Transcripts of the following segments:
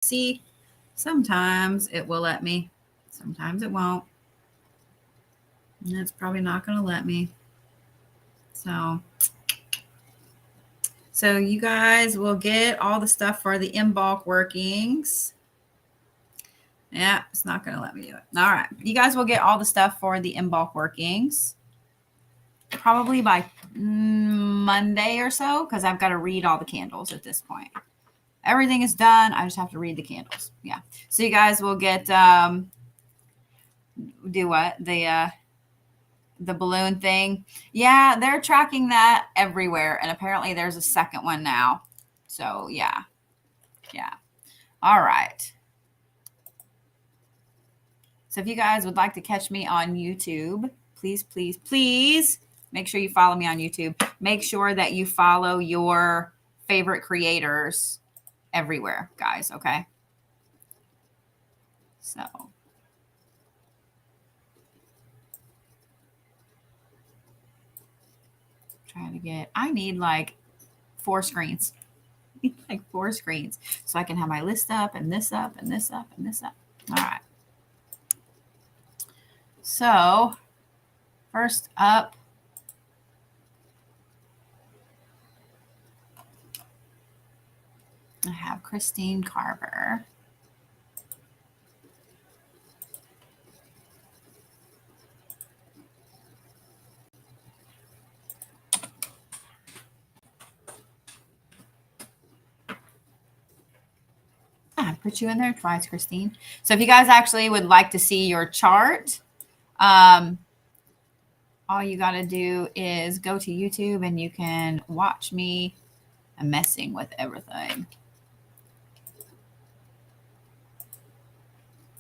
See, sometimes it will let me, sometimes it won't. And it's probably not going to let me. So you guys will get all the stuff for the in bulk workings. Yeah, it's not going to let me do it. All right. You guys will get all the stuff for the in bulk workings probably by Monday or so, because I've got to read all the candles at this point. Everything is done. I just have to read the candles. Yeah. So you guys will get do what? The balloon thing. Yeah, they're tracking that everywhere. And apparently there's a second one now. So yeah. Yeah. All right. So if you guys would like to catch me on YouTube, please, please, please make sure you follow me on YouTube. Make sure that you follow your favorite creators everywhere, guys. Okay. So. Trying to get, I need like 4 screens. Like 4 screens. So I can have my list up and this up and this up and this up. All right. So first up, I have Christine Carver. I put you in there twice, Christine. So if you guys actually would like to see your chart, all you got to do is go to YouTube and you can watch me messing with everything.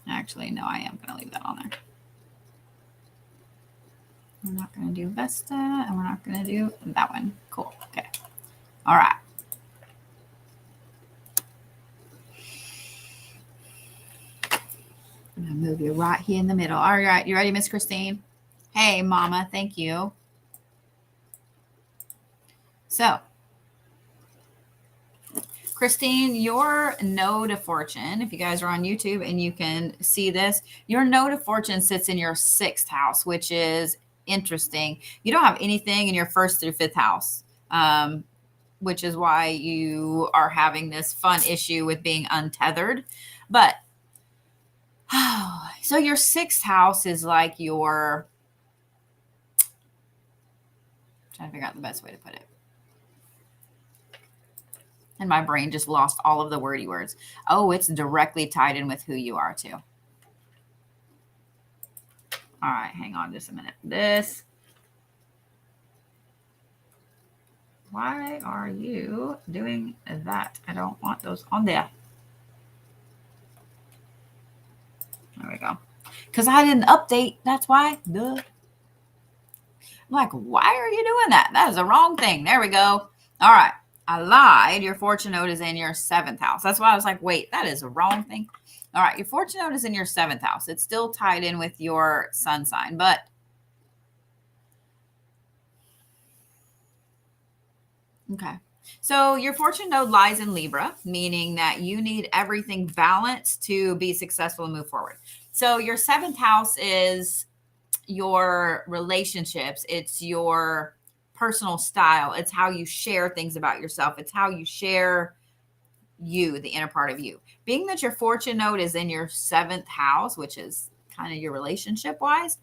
Actually, no, I am going to leave that on there. We're not going to do Vesta, and we're not going to do that one. Cool. Okay. All right. I'm going to move you right here in the middle. All right. You ready, Miss Christine? Hey, Mama. Thank you. So, Christine, your node of fortune, if you guys are on YouTube and you can see this, your node of fortune sits in your 6th house, which is interesting. You don't have anything in your 1st through 5th house, which is why you are having this fun issue with being untethered. But so your 6th house is like your, I'm trying to figure out the best way to put it. And my brain just lost all of the wordy words. Oh, it's directly tied in with who you are too. All right, hang on just a minute. This. Why are you doing that? I don't want those on there. There we go. Because I didn't update. That's why. Duh. I'm like, why are you doing that? That is the wrong thing. There we go. All right. I lied. Your fortune node is in your 7th house. That's why I was like, wait, that is the wrong thing. All right. Your fortune node is in your 7th house. It's still tied in with your sun sign, but okay. So your fortune node lies in Libra, meaning that you need everything balanced to be successful and move forward. So your 7th house is your relationships. It's your personal style. It's how you share things about yourself. It's how you share you, the inner part of you. Being that your fortune node is in your 7th house, which is kind of your relationship wise,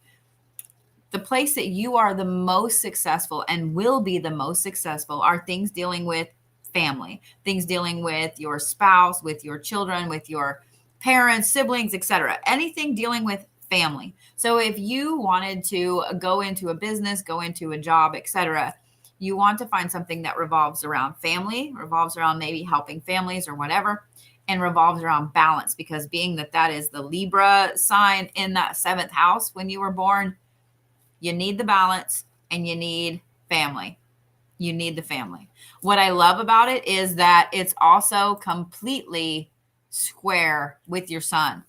the place that you are the most successful and will be the most successful are things dealing with family, things dealing with your spouse, with your children, with your parents, siblings, etc. Anything dealing with family. So if you wanted to go into a business, go into a job, etc., you want to find something that revolves around family, revolves around maybe helping families or whatever, and revolves around balance, because being that that is the Libra sign in that 7th house when you were born, you need the balance and you need family. You need the family. What I love about it is that it's also completely square with your sun.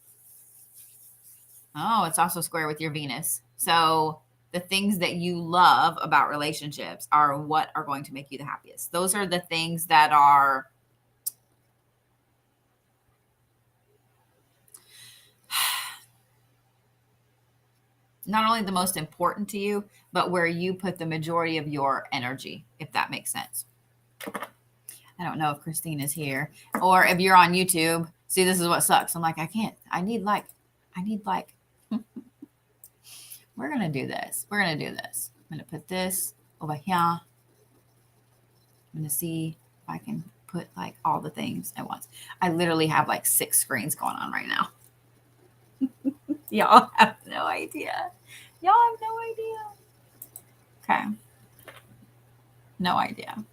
Oh, it's also square with your Venus. So the things that you love about relationships are what are going to make you the happiest. Those are the things that are not only the most important to you, but where you put the majority of your energy, if that makes sense. I don't know if Christine is here or if you're on YouTube. See, this is what sucks. I'm like, I can't. I need like. We're going to do this. We're going to do this. I'm going to put this over here. I'm going to see if I can put like all the things at once. I literally have like 6 screens going on right now. Y'all have no idea. Y'all have no idea. Okay. No idea.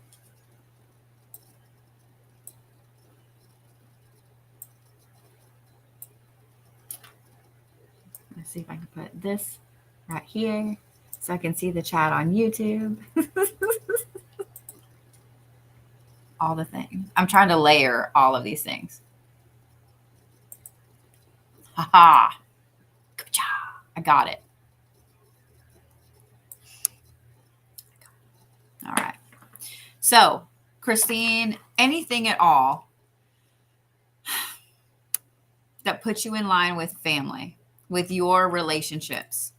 Let's see if I can put this right here so I can see the chat on YouTube. All the things. I'm trying to layer all of these things. Haha. Good job. I got it. All right. So, Christine, anything at all that puts you in line with family, with your relationships,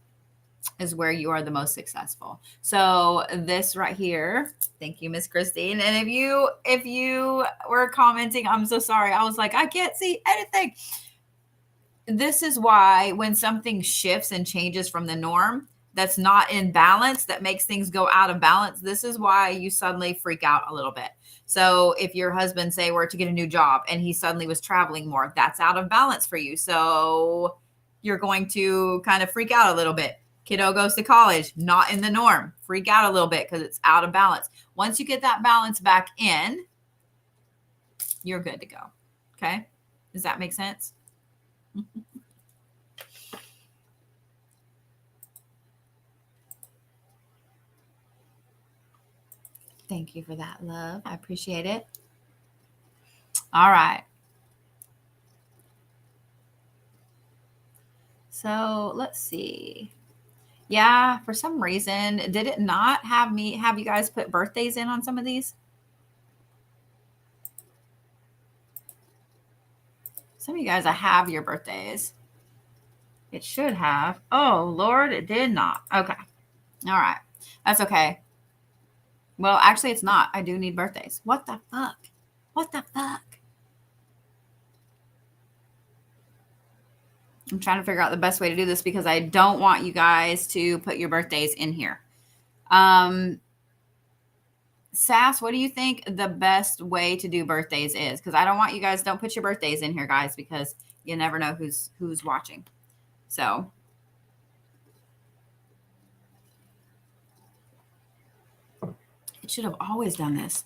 is where you are the most successful. So this right here, thank you, Miss Christine. And if you were commenting, I'm so sorry. I was like, I can't see anything. This is why when something shifts and changes from the norm, that's not in balance, that makes things go out of balance. This is why you suddenly freak out a little bit. So if your husband, say, were to get a new job and he suddenly was traveling more, that's out of balance for you. So you're going to kind of freak out a little bit. Kiddo goes to college, not in the norm. Freak out a little bit because it's out of balance. Once you get that balance back in, you're good to go. Okay? Does that make sense? Thank you for that, love. I appreciate it. All right. So let's see. Yeah, for some reason, did it not have you guys put birthdays in on some of these? Some of you guys, I have your birthdays. It should have. Oh, Lord, it did not. Okay. All right. That's okay. Well, actually, it's not. I do need birthdays. What the fuck? What the fuck? I'm trying to figure out the best way to do this because I don't want you guys to put your birthdays in here. Sass, what do you think the best way to do birthdays is? Because I don't want you guys, don't put your birthdays in here, guys, because you never know who's watching. So it should have always done this.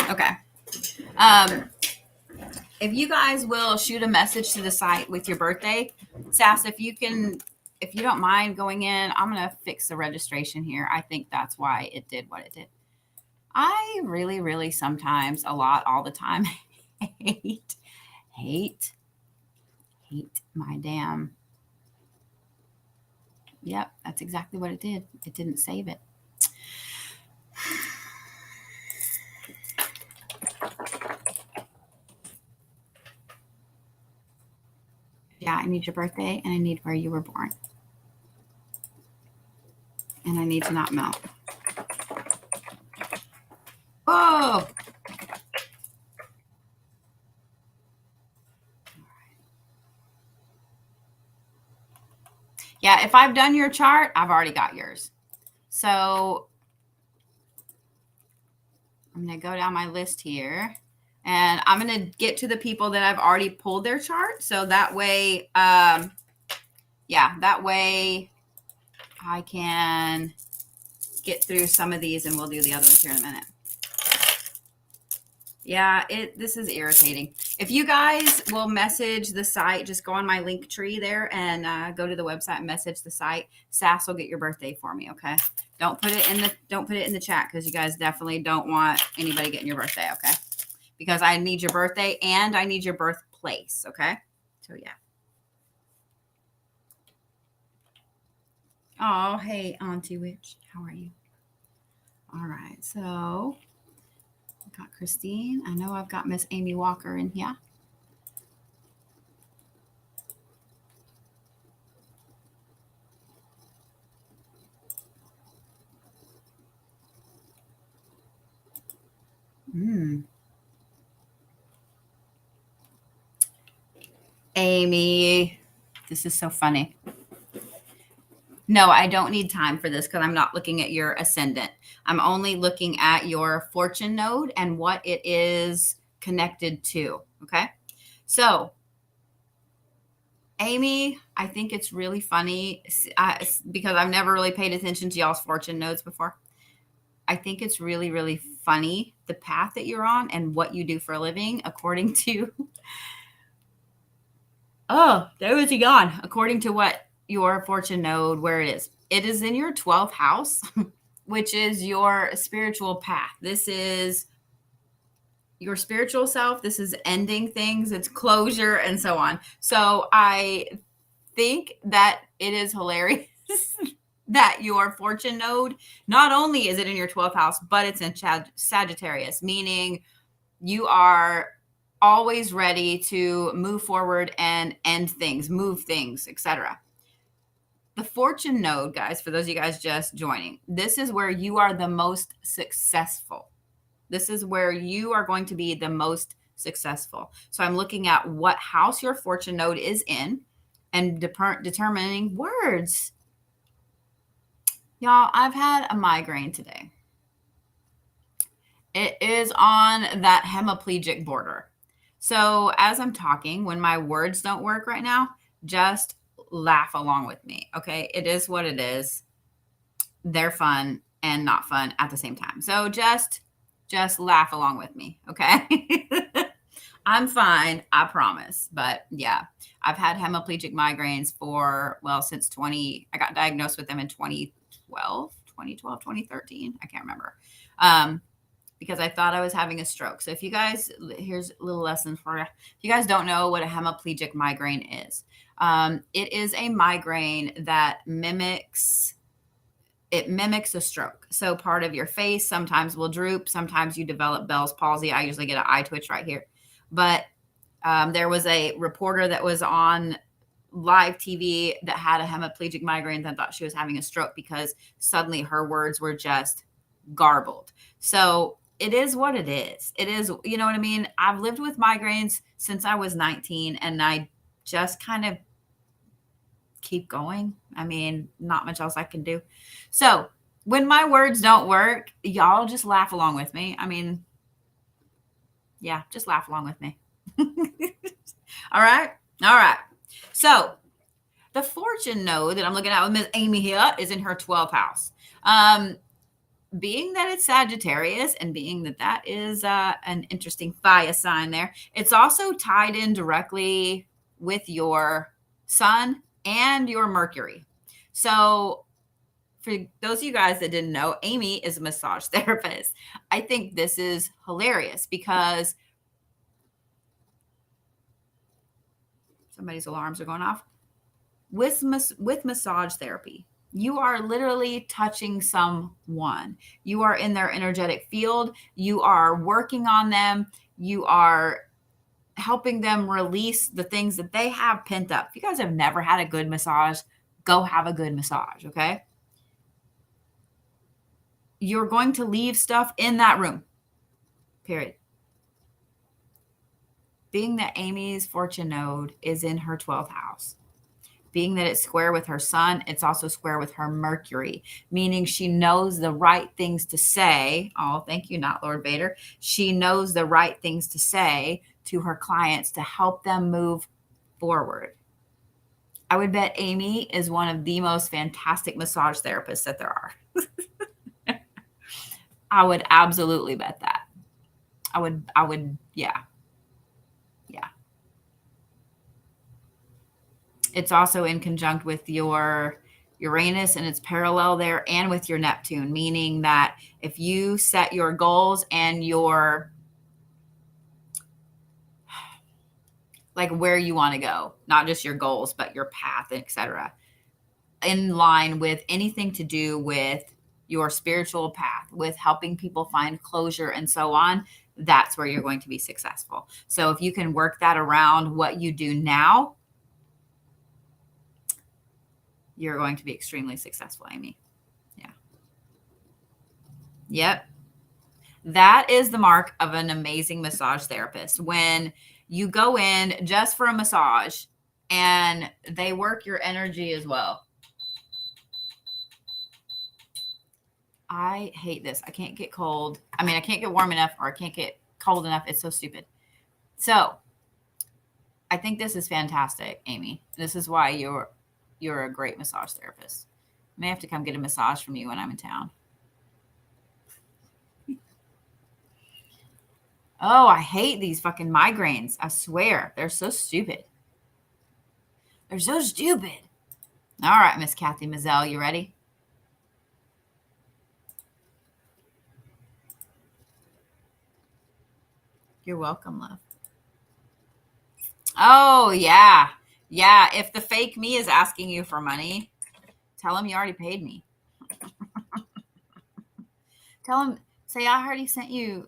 Okay. If you guys will shoot a message to the site with your birthday, Sass, if you don't mind going in, I'm going to fix the registration here. I think that's why it did what it did. I really, really sometimes, a lot, all the time, hate my damn. Yep, that's exactly what it did. It didn't save it. Yeah, I need your birthday and I need where you were born. And I need to not melt. Whoa! Yeah, if I've done your chart, I've already got yours. So I'm going to go down my list here. And I'm going to get to the people that I've already pulled their chart. So that way, that way I can get through some of these and we'll do the other ones here in a minute. Yeah, this is irritating. If you guys will message the site, just go on my link tree there and go to the website and message the site. Sass will get your birthday for me, okay? Don't put it in the chat because you guys definitely don't want anybody getting your birthday, okay? Because I need your birthday and I need your birthplace, okay? So yeah. Oh, hey, Auntie Witch, how are you? All right, so got Christine. I know I've got Miss Amy Walker in here. Mm. Amy, this is so funny. No, I don't need time for this because I'm not looking at your ascendant. I'm only looking at your fortune node and what it is connected to. Okay. So, Amy, I think it's really funny because I've never really paid attention to y'all's fortune nodes before. I think it's really, really funny the path that you're on and what you do for a living, according to. Oh, there was he gone. According to what your fortune node, where it is. It is in your 12th house, which is your spiritual path. This is your spiritual self. This is ending things, it's closure, and so on. So I think that it is hilarious that your fortune node, not only is it in your 12th house, but it's in Sagittarius, meaning you are always ready to move forward and end things, move things, etc. The fortune node, guys, for those of you guys just joining, this is where you are the most successful. This is where you are going to be the most successful. So I'm looking at what house your fortune node is in and determining words. Y'all, I've had a migraine today. It is on that hemiplegic border. So as I'm talking, when my words don't work right now, just laugh along with me. Okay. It is what it is. They're fun and not fun at the same time. So just laugh along with me. Okay. I'm fine, I promise. But yeah, I've had hemiplegic migraines since I got diagnosed with them in 2013. I can't remember. Because I thought I was having a stroke. So if you guys, here's a little lesson for you. If you guys don't know what a hemiplegic migraine is, it is a migraine that mimics a stroke. So part of your face sometimes will droop. Sometimes you develop Bell's palsy. I usually get an eye twitch right here. But there was a reporter that was on live TV that had a hemiplegic migraine and thought she was having a stroke because suddenly her words were just garbled. So it is what it is. It is, you know what I mean? I've lived with migraines since I was 19 and I just kind of keep going. I mean, not much else I can do. So when my words don't work, y'all just laugh along with me. I mean, yeah, just laugh along with me. All right. All right. So the fortune node that I'm looking at with Miss Amy here is in her 12th house. Being that it's Sagittarius and being that is an interesting fire sign there, it's also tied in directly with your sun and your Mercury. So for those of you guys that didn't know, Amy is a massage therapist. I think this is hilarious because somebody's alarms are going off. With massage therapy, you are literally touching someone. You are in their energetic field. You are working on them. You are helping them release the things that they have pent up. If you guys have never had a good massage, go have a good massage, okay? You're going to leave stuff in that room, period. Being that Amy's fortune node is in her 12th house, being that it's square with her sun, it's also square with her Mercury, meaning she knows the right things to say. Oh, thank you, not Lord Vader. She knows the right things to say to her clients to help them move forward. I would bet Amy is one of the most fantastic massage therapists that there are. I would absolutely bet that. I would, yeah. Yeah. It's also in conjunct with your Uranus and it's parallel there and with your Neptune, meaning that if you set your goals and your like where you want to go, not just your goals, but your path, etc., in line with anything to do with your spiritual path, with helping people find closure and so on, that's where you're going to be successful. So if you can work that around what you do now, you're going to be extremely successful, Amy. Yeah. Yep. That is the mark of an amazing massage therapist. When you go in just for a massage and they work your energy as well. I hate this. I can't get cold. I mean, I can't get warm enough or I can't get cold enough. It's so stupid. So I think this is fantastic, Amy. This is why you're a great massage therapist. I may have to come get a massage from you when I'm in town. Oh, I hate these fucking migraines. I swear. They're so stupid. They're so stupid. All right, Miss Kathy Mazzell, you ready? You're welcome, love. Oh, yeah. Yeah. If the fake me is asking you for money, tell him you already paid me. Tell him, say, I already sent you,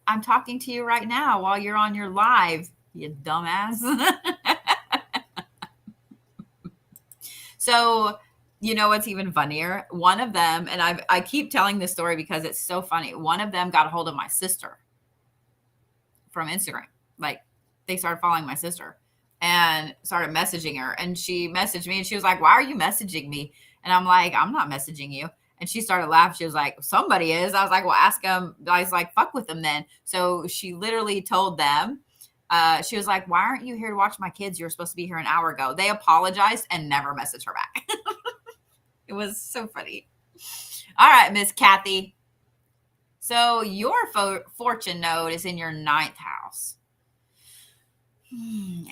I'm talking to you right now while you're on your live, you dumbass. So, you know what's even funnier? One of them, and I keep telling this story because it's so funny. One of them got a hold of my sister from Instagram. Like, they started following my sister and started messaging her. And she messaged me and she was like, why are you messaging me? And I'm like, I'm not messaging you. And she started laughing. She was like, somebody is. I was like, well, ask them. I was like, fuck with them then. So she literally told them, she was like, why aren't you here to watch my kids? You were supposed to be here an hour ago. They apologized and never messaged her back. It was so funny. All right, Miss Kathy. So your fortune node is in your 9th house.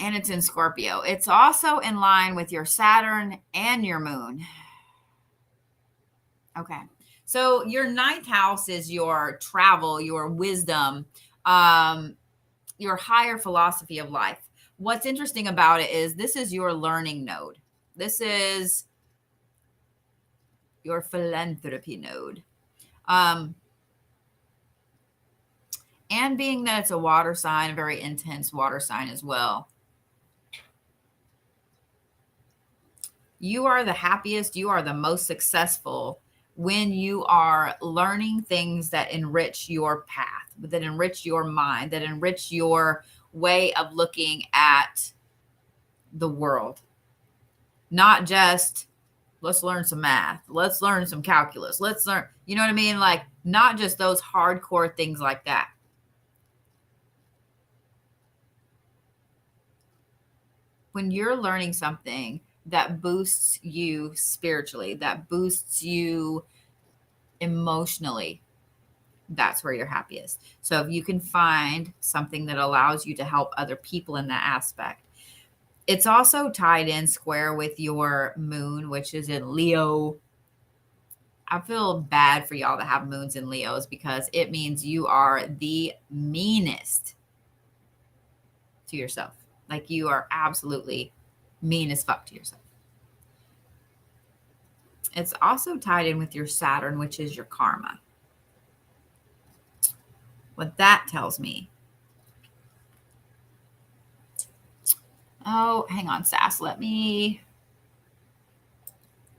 And it's in Scorpio. It's also in line with your Saturn and your moon. Okay. So your 9th house is your travel, your wisdom, your higher philosophy of life. What's interesting about it is this is your learning node. This is your philanthropy node. And being that it's a water sign, a very intense water sign as well. You are the happiest, you are the most successful when you are learning things that enrich your path, that enrich your mind, that enrich your way of looking at the world. Not just, let's learn some math, let's learn some calculus, let's learn, you know what I mean? Like, not just those hardcore things like that. When you're learning something that boosts you spiritually, that boosts you emotionally, that's where you're happiest. So if you can find something that allows you to help other people in that aspect. It's also tied in square with your moon, which is in Leo. I feel bad for y'all that have moons in Leos because it means you are the meanest to yourself. Like, you are absolutely mean as fuck to yourself. It's also tied in with your Saturn, which is your karma. What that tells me. Oh, hang on, Sass. Let me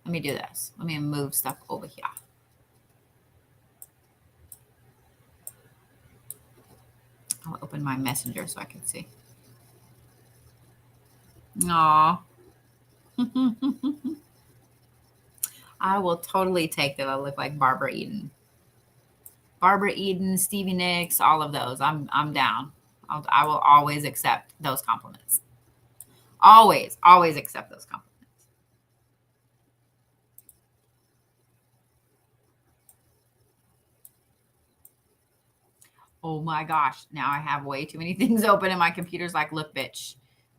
do this. Let me move stuff over here. I'll open my messenger so I can see. Aw. I will totally take that. I look like Barbara Eden. Barbara Eden, Stevie Nicks, all of those. I'm down. I will always accept those compliments. Always accept those compliments. Oh my gosh. Now I have way too many things open and my computer's like, look, bitch.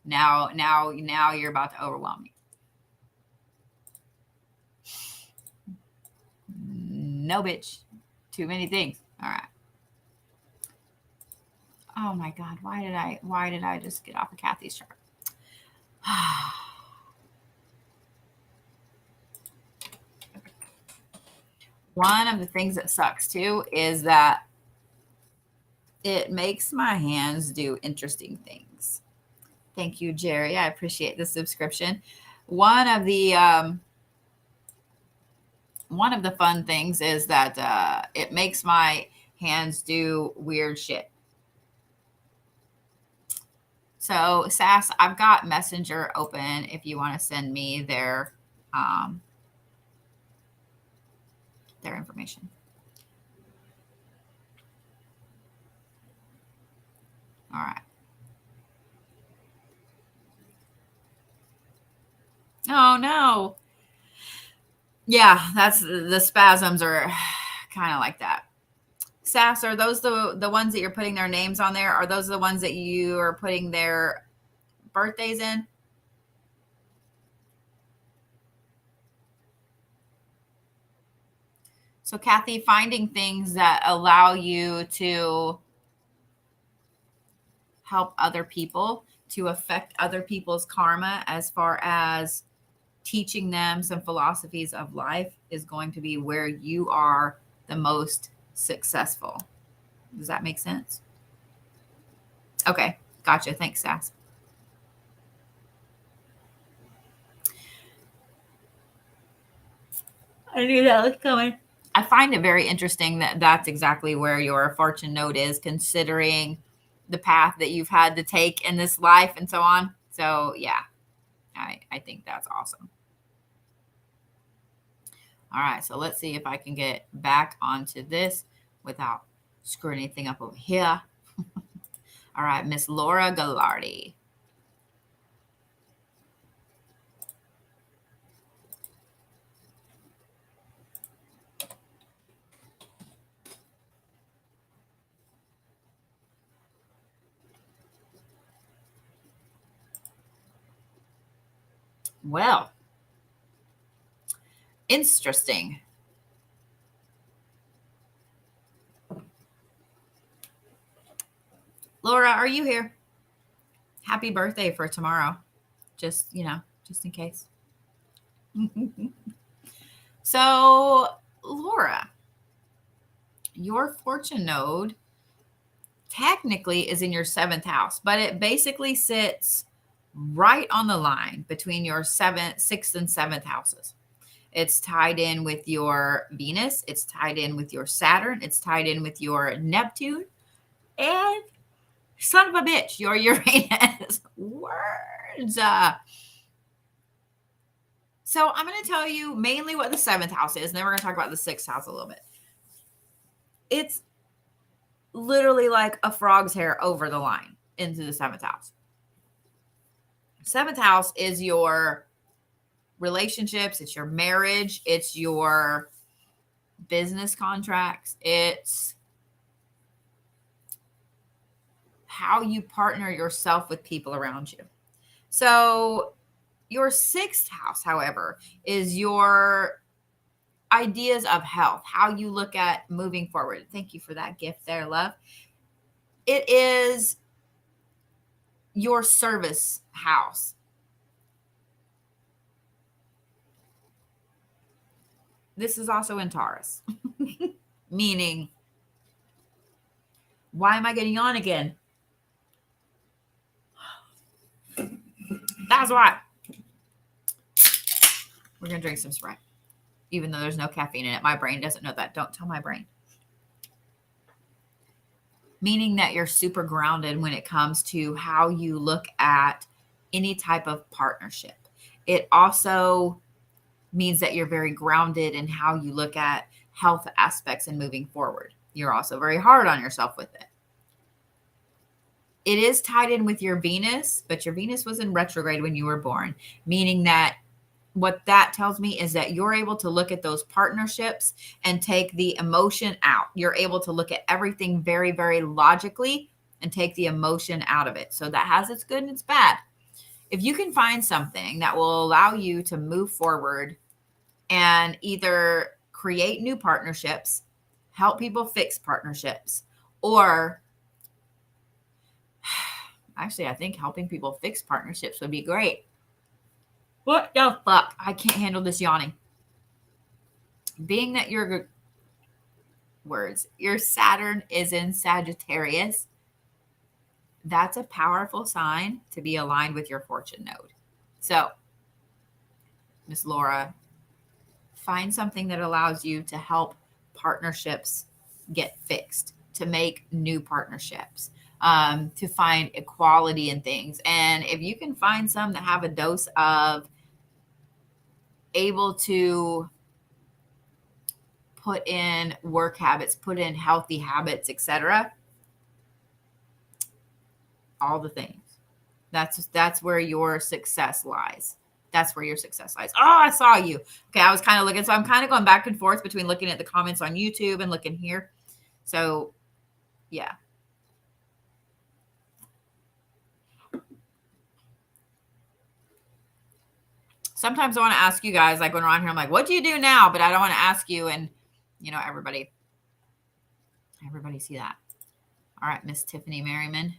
Now you're about to overwhelm me. No, bitch. Too many things. All right. Oh my God. Why did I just get off of Kathy's chart? One of the things that sucks too is that it makes my hands do interesting things. Thank you, Jerry. I appreciate the subscription. One of the fun things is that it makes my hands do weird shit. So Sass, I've got Messenger open if you want to send me their information. All right. Oh no. Yeah, that's the spasms are kind of like that. Sass, are those the ones that you're putting their names on there? Are those the ones that you are putting their birthdays in? So Kathy, finding things that allow you to help other people, to affect other people's karma, as far as teaching them some philosophies of life, is going to be where you are the most successful. Does that make sense? Okay. Gotcha. Thanks, Sass. I knew that was coming. I find it very interesting that that's exactly where your fortune node is, considering the path that you've had to take in this life and so on. So yeah, I think that's awesome. All right, so let's see if I can get back onto this without screwing anything up over here. All right, Miss Laura Gallardi. Well, interesting. Laura, are you here? Happy birthday for tomorrow. Just, just in case. So, Laura, your fortune node technically is in your 7th house, but it basically sits right on the line between your 7th, 6th, and 7th houses. It's tied in with your Venus. It's tied in with your Saturn. It's tied in with your Neptune. And son of a bitch, your Uranus. Words. So I'm going to tell you mainly what the 7th house is, and then we're going to talk about the 6th house a little bit. It's literally like a frog's hair over the line into the 7th house. 7th house is your relationships, it's your marriage, it's your business contracts, it's how you partner yourself with people around you. So your 6th house, however, is your ideas of health, how you look at moving forward. Thank you for that gift there, love. It is your service house. This is also in Taurus, meaning, why am I getting on again? That's why. We're going to drink some Sprite, even though there's no caffeine in it. My brain doesn't know that. Don't tell my brain. Meaning that you're super grounded when it comes to how you look at any type of partnership. It also means that you're very grounded in how you look at health aspects and moving forward. You're also very hard on yourself with it. It is tied in with your Venus, but your Venus was in retrograde when you were born, meaning that what that tells me is that you're able to look at those partnerships and take the emotion out. You're able to look at everything very, very logically and take the emotion out of it. So that has its good and its bad. If you can find something that will allow you to move forward and either create new partnerships, help people fix partnerships, or actually, I think helping people fix partnerships would be great. What the fuck? I can't handle this yawning. Being that your Saturn is in Sagittarius, that's a powerful sign to be aligned with your fortune node. So, Miss Laura, find something that allows you to help partnerships get fixed, to make new partnerships, to find equality in things. And if you can find some that have a dose of able to put in work habits, put in healthy habits, etc., all the things. That's where your success lies. That's where your success lies. Oh, I saw you. Okay, I was kind of looking. So I'm kind of going back and forth between looking at the comments on YouTube and looking here. So, yeah. Sometimes I want to ask you guys, like when we're on here, I'm like, what do you do now? But I don't want to ask you. And, everybody see that. All right, Miss Tiffany Merriman.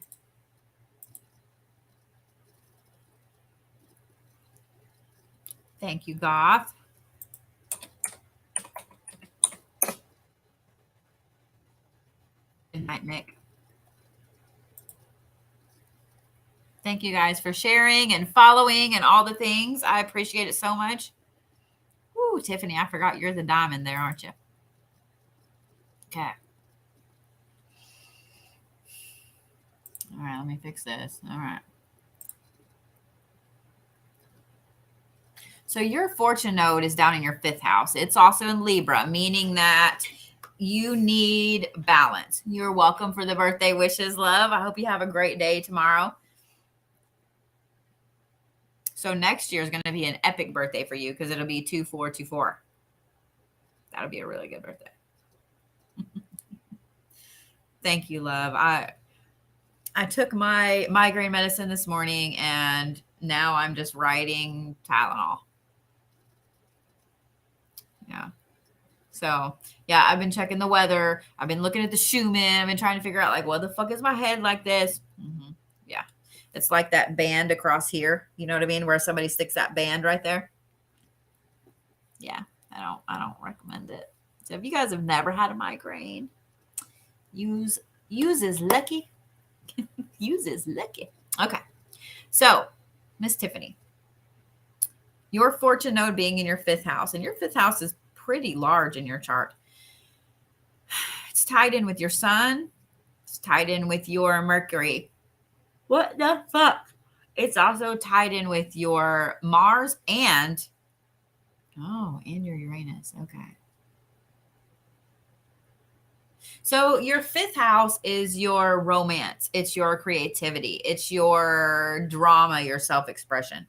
Thank you, Goth. Good night, Nick. Thank you guys for sharing and following and all the things. I appreciate it so much. Woo, Tiffany, I forgot you're the diamond there, aren't you? Okay. All right, let me fix this. All right. So your fortune node is down in your 5th house. It's also in Libra, meaning that you need balance. You're welcome for the birthday wishes, love. I hope you have a great day tomorrow. So next year is going to be an epic birthday for you because it'll be 2424. That'll be a really good birthday. Thank you, love. I took my migraine medicine this morning and now I'm just writing Tylenol. Yeah. So, yeah, I've been checking the weather. I've been looking at the Schumann. I've been trying to figure out, like, what the fuck is my head like this? Mm-hmm. Yeah. It's like that band across here. You know what I mean? Where somebody sticks that band right there. Yeah. I don't recommend it. So if you guys have never had a migraine, use is lucky. Use is lucky. Okay. So, Miss Tiffany, your fortune node being in your 5th house, and your 5th house is pretty large in your chart. It's tied in with your sun. It's tied in with your Mercury. What the fuck? It's also tied in with your Mars and your Uranus. Okay. So your 5th house is your romance. It's your creativity. It's your drama, your self-expression.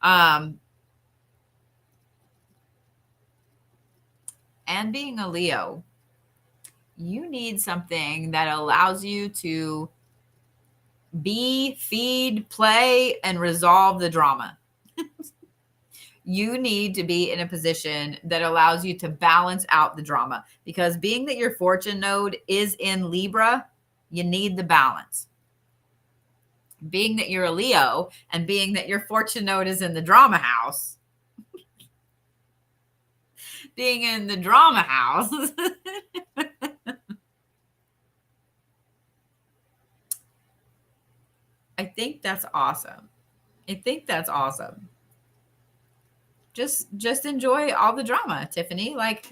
And being a Leo, you need something that allows you to be, feed, play, and resolve the drama. You need to be in a position that allows you to balance out the drama, because being that your fortune node is in Libra, you need the balance. Being that you're a Leo and being that your fortune node is in the drama house, being in the drama house, I think that's awesome. Just enjoy all the drama, Tiffany. Like,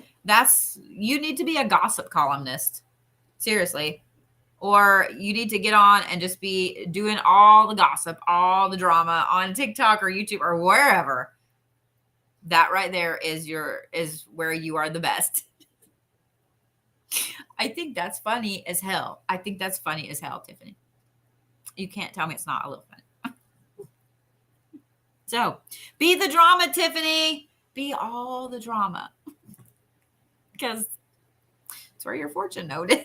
you need to be a gossip columnist. Seriously. Or you need to get on and just be doing all the gossip, all the drama on TikTok or YouTube or wherever. That right there is where you are the best. I think that's funny as hell. Tiffany. You can't tell me it's not a little funny. So be the drama, Tiffany. Be all the drama. Because it's where your fortune node is.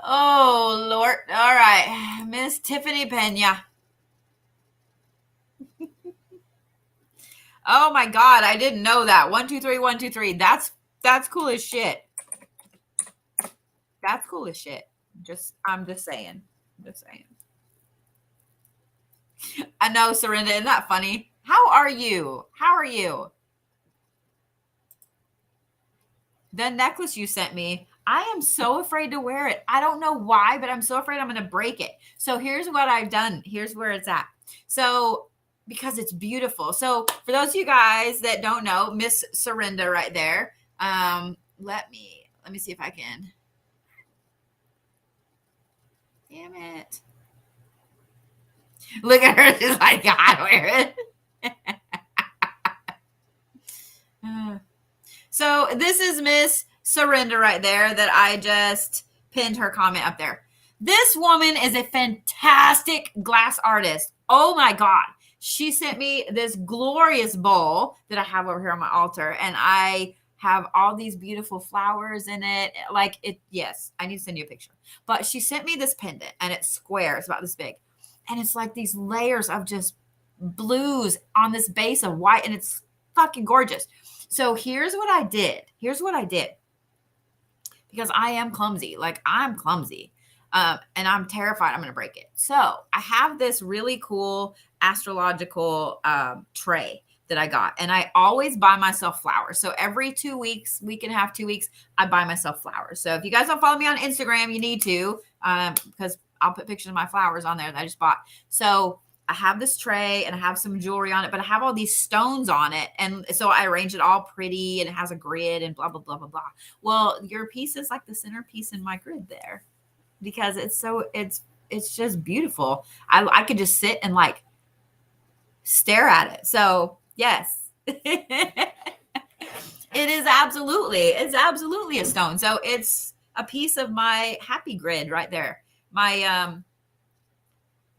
Oh, Lord. All right. Miss Tiffany Pena. Oh, my God. I didn't know that. 1, 2, 3, 1, 2, 3. That's cool as shit. That's cool as shit. I'm just saying. I know, Serinda. Isn't that funny? How are you? The necklace you sent me, I am so afraid to wear it. I don't know why, but I'm so afraid I'm going to break it. So here's what I've done. Here's where it's at. So because it's beautiful. So for those of you guys that don't know, Miss Surrender right there. Let me see if I can. Damn it. Look at her. She's like, God, wear it. So this is Miss Surrender right there that I just pinned her comment up there. This woman is a fantastic glass artist. Oh my God. She sent me this glorious bowl that I have over here on my altar, and I have all these beautiful flowers in it. Like it, yes, I need to send you a picture. But she sent me this pendant, and it's square. It's about this big. And it's like these layers of just blues on this base of white, and it's fucking gorgeous. So here's what I did. Because I am clumsy. Like I'm clumsy. And I'm terrified I'm going to break it. So I have this really cool astrological tray that I got. And I always buy myself flowers. So every 2 weeks, week and a half, 2 weeks, I buy myself flowers. So if you guys don't follow me on Instagram, you need to, because I'll put pictures of my flowers on there that I just bought. So I have this tray and I have some jewelry on it, but I have all these stones on it. And so I arrange it all pretty and it has a grid and blah, blah, blah, blah, blah. Well, your piece is like the centerpiece in my grid there because it's just beautiful. I could just sit and like stare at it. So yes, it's absolutely a stone. So it's a piece of my happy grid right there. My,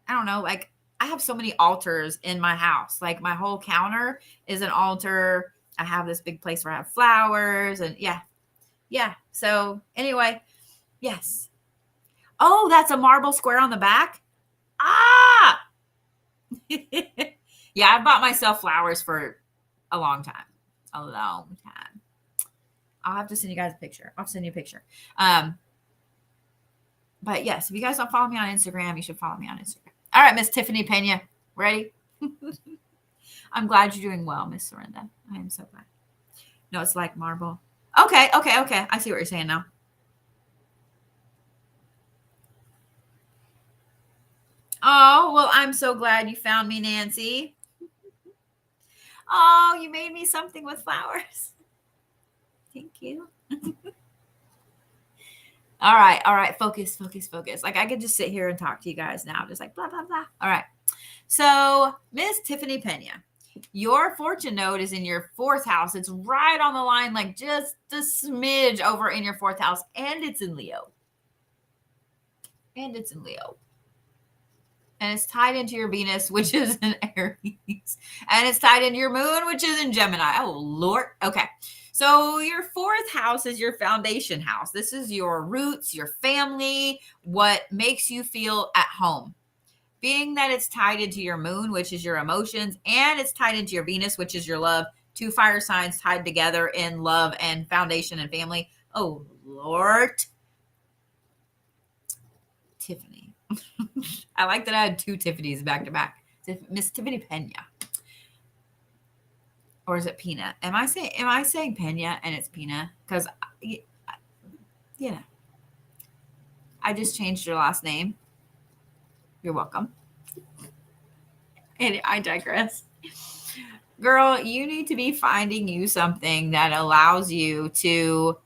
I don't know, like I have so many altars in my house. Like my whole counter is an altar. I have this big place where I have flowers and yeah. So anyway, yes. Oh, that's a marble square on the back. Ah, yeah. I bought myself flowers for a long time. I'll have to send you guys a picture. I'll send you a picture. But yes, if you guys don't follow me on Instagram, you should follow me on Instagram. All right, Miss Tiffany Pena, ready? I'm glad you're doing well, Miss Surrender. I am so glad. No, it's like marble. Okay. I see what you're saying now. Oh, well, I'm so glad you found me, Nancy. Oh, you made me something with flowers. Thank you. All right. Focus. Like I could just sit here and talk to you guys now, just like blah, blah, blah. All right. So Miss Tiffany Pena, your fortune node is in your 4th house. It's right on the line, like just a smidge over in your 4th house. And it's in Leo. And it's tied into your Venus, which is in Aries. And it's tied into your moon, which is in Gemini. Oh, Lord. Okay. So your 4th house is your foundation house. This is your roots, your family, what makes you feel at home. Being that it's tied into your moon, which is your emotions, and it's tied into your Venus, which is your love, 2 fire signs tied together in love and foundation and family. Oh, Lord. Tiffany. I like that I had 2 Tiffany's back to back. Miss Tiffany Pena. Or is it Pina? Am I saying Pena and it's Pina? Because, I just changed your last name. You're welcome. And I digress. Girl, you need to be finding you something that allows you to,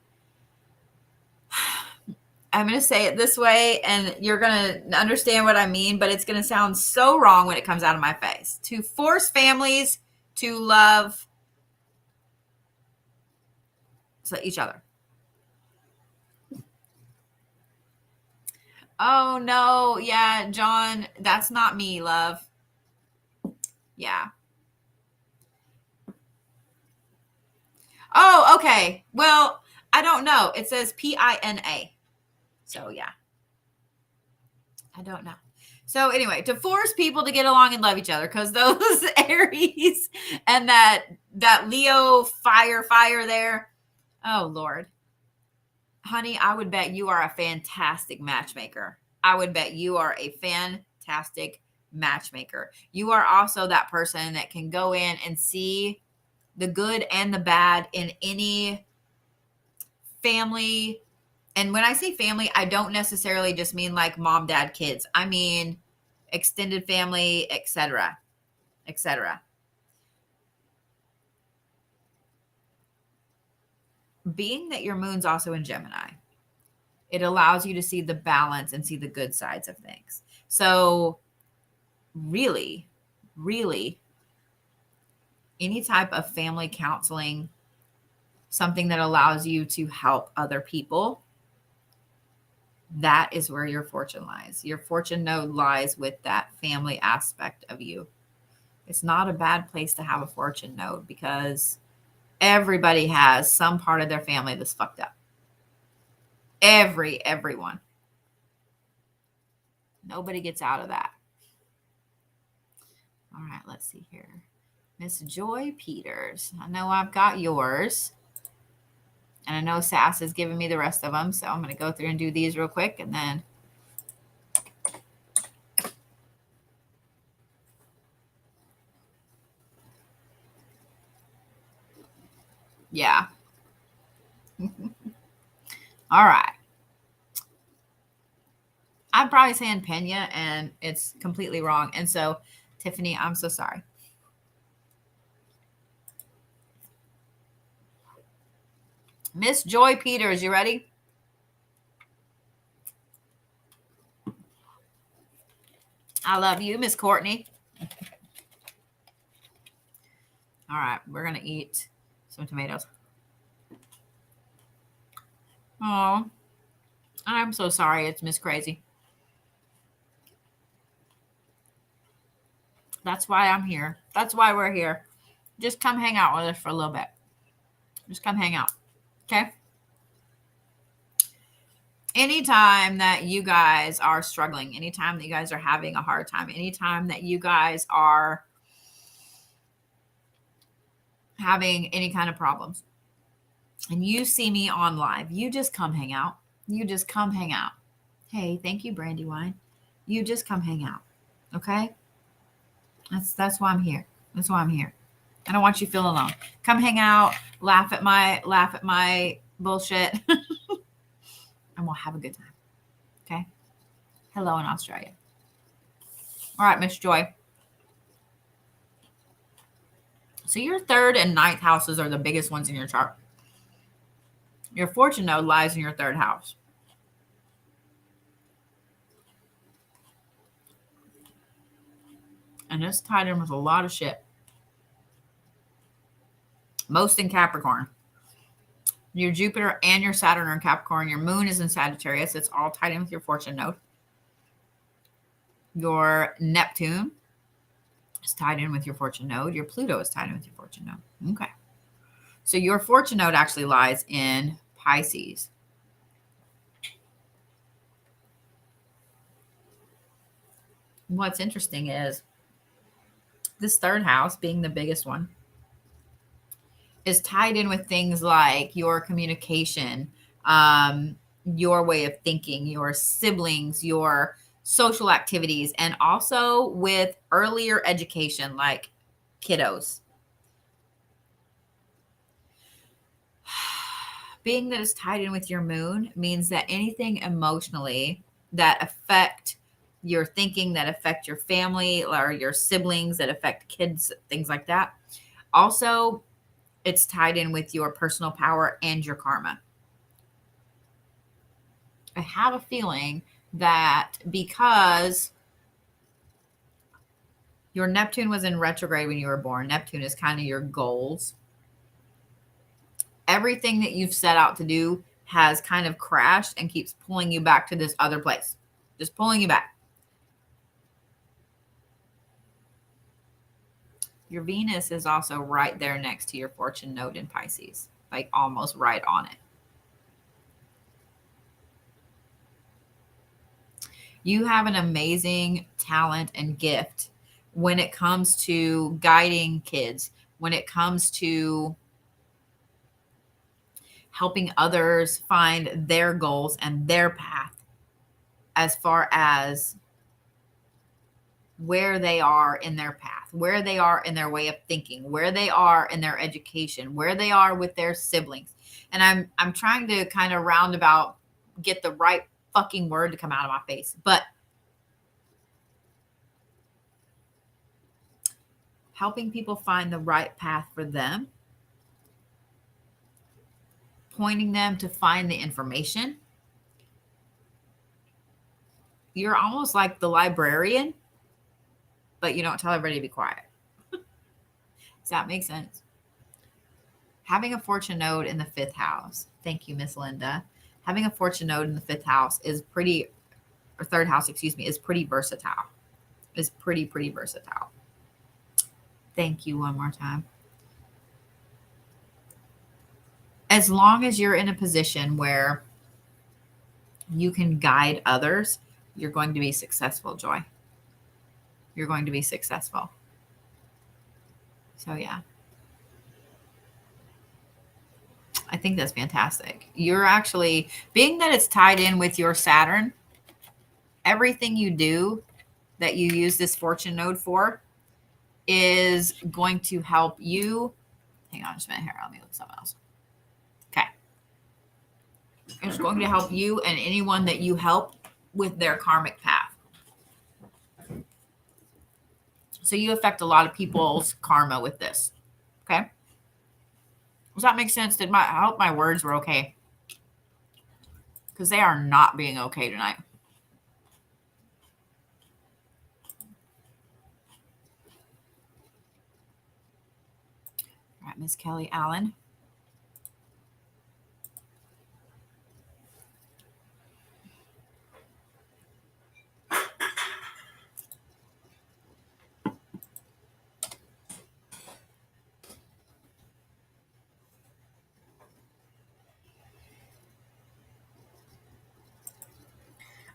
I'm going to say it this way and you're going to understand what I mean, but it's going to sound so wrong when it comes out of my face. To force families to love each other. Oh, no. Yeah, John, that's not me, love. Yeah. Oh, okay. Well, I don't know. It says Pina. So, yeah. I don't know. So, anyway, to force people to get along and love each other because those Aries and that Leo fire there. Oh, Lord. Honey, I would bet you are a fantastic matchmaker. You are also that person that can go in and see the good and the bad in any family. And when I say family, I don't necessarily just mean like mom, dad, kids. I mean extended family, etc. etc. Being that your moon's also in Gemini, it allows you to see the balance and see the good sides of things. So really, really, any type of family counseling, something that allows you to help other people, that is where your fortune lies. Your fortune node lies with that family aspect of you. It's not a bad place to have a fortune node because everybody has some part of their family that's fucked up. Everyone. Nobody gets out of that. All right, let's see here. Miss Joy Peters. I know I've got yours. And I know Sass is giving me the rest of them. So I'm going to go through and do these real quick. And then yeah. All right. I'm probably saying Pena and it's completely wrong. And so, Tiffany, I'm so sorry. Miss Joy Peters, you ready? I love you, Miss Courtney. All right, we're going to eat some tomatoes. Oh, I'm so sorry. It's Miss Crazy. That's why I'm here. That's why we're here. Just come hang out with us for a little bit. Just come hang out. Okay? Anytime that you guys are struggling, anytime that you guys are having a hard time, anytime that you guys are having any kind of problems, and you see me on live, you just come hang out. You just come hang out. Hey, thank you, Brandywine. You just come hang out. Okay? That's why I'm here. That's why I'm here. I don't want you to feel alone. Come hang out, laugh at my bullshit, and we'll have a good time. Okay? Hello in Australia. All right, Miss Joy. So your third and ninth houses are the biggest ones in your chart. Your fortune node lies in your third house. And it's tied in with a lot of shit. Most in Capricorn. Your Jupiter and your Saturn are in Capricorn. Your moon is in Sagittarius. It's all tied in with your fortune node. Your Neptune is tied in with your fortune node. Your Pluto is tied in with your fortune node. Okay. So your fortune node actually lies in Pisces. What's interesting is this third house, being the biggest one, is tied in with things like your communication, your way of thinking, your siblings, your social activities, and also with earlier education like kiddos. Being that it's tied in with your moon means that anything emotionally that affect your thinking, that affect your family or your siblings, that affect kids, things like that. Also, it's tied in with your personal power and your karma. I have a feeling that because your Neptune was in retrograde when you were born, Neptune is kind of your goals. Everything that you've set out to do has kind of crashed and keeps pulling you back to this other place. Just pulling you back. Your Venus is also right there next to your fortune node in Pisces, like almost right on it. You have an amazing talent and gift when it comes to guiding kids, when it comes to helping others find their goals and their path as far as where they are in their path, where they are in their way of thinking, where they are in their education, where they are with their siblings. And I'm trying to kind of roundabout get the right fucking word to come out of my face. But helping people find the right path for them, pointing them to find the information. You're almost like the librarian, but you don't tell everybody to be quiet. Does that make sense? Having a fortune node in the 5th house. Thank you, Miss Linda. Having a fortune node in the 5th house is pretty, or 3rd house, excuse me, is pretty versatile. Is pretty versatile. Thank you one more time. As long as you're in a position where you can guide others, you're going to be successful, Joy. You're going to be successful. So yeah. I think that's fantastic. You're actually, being that it's tied in with your Saturn, everything you do that you use this fortune node for is going to help you. Hang on just a minute here. Let me look at something else. Okay. It's going to help you and anyone that you help with their karmic path. So you affect a lot of people's karma with this. Okay. Does that make sense? I hope my words were okay. Because they are not being okay tonight. All right, Miss Kelley Allen.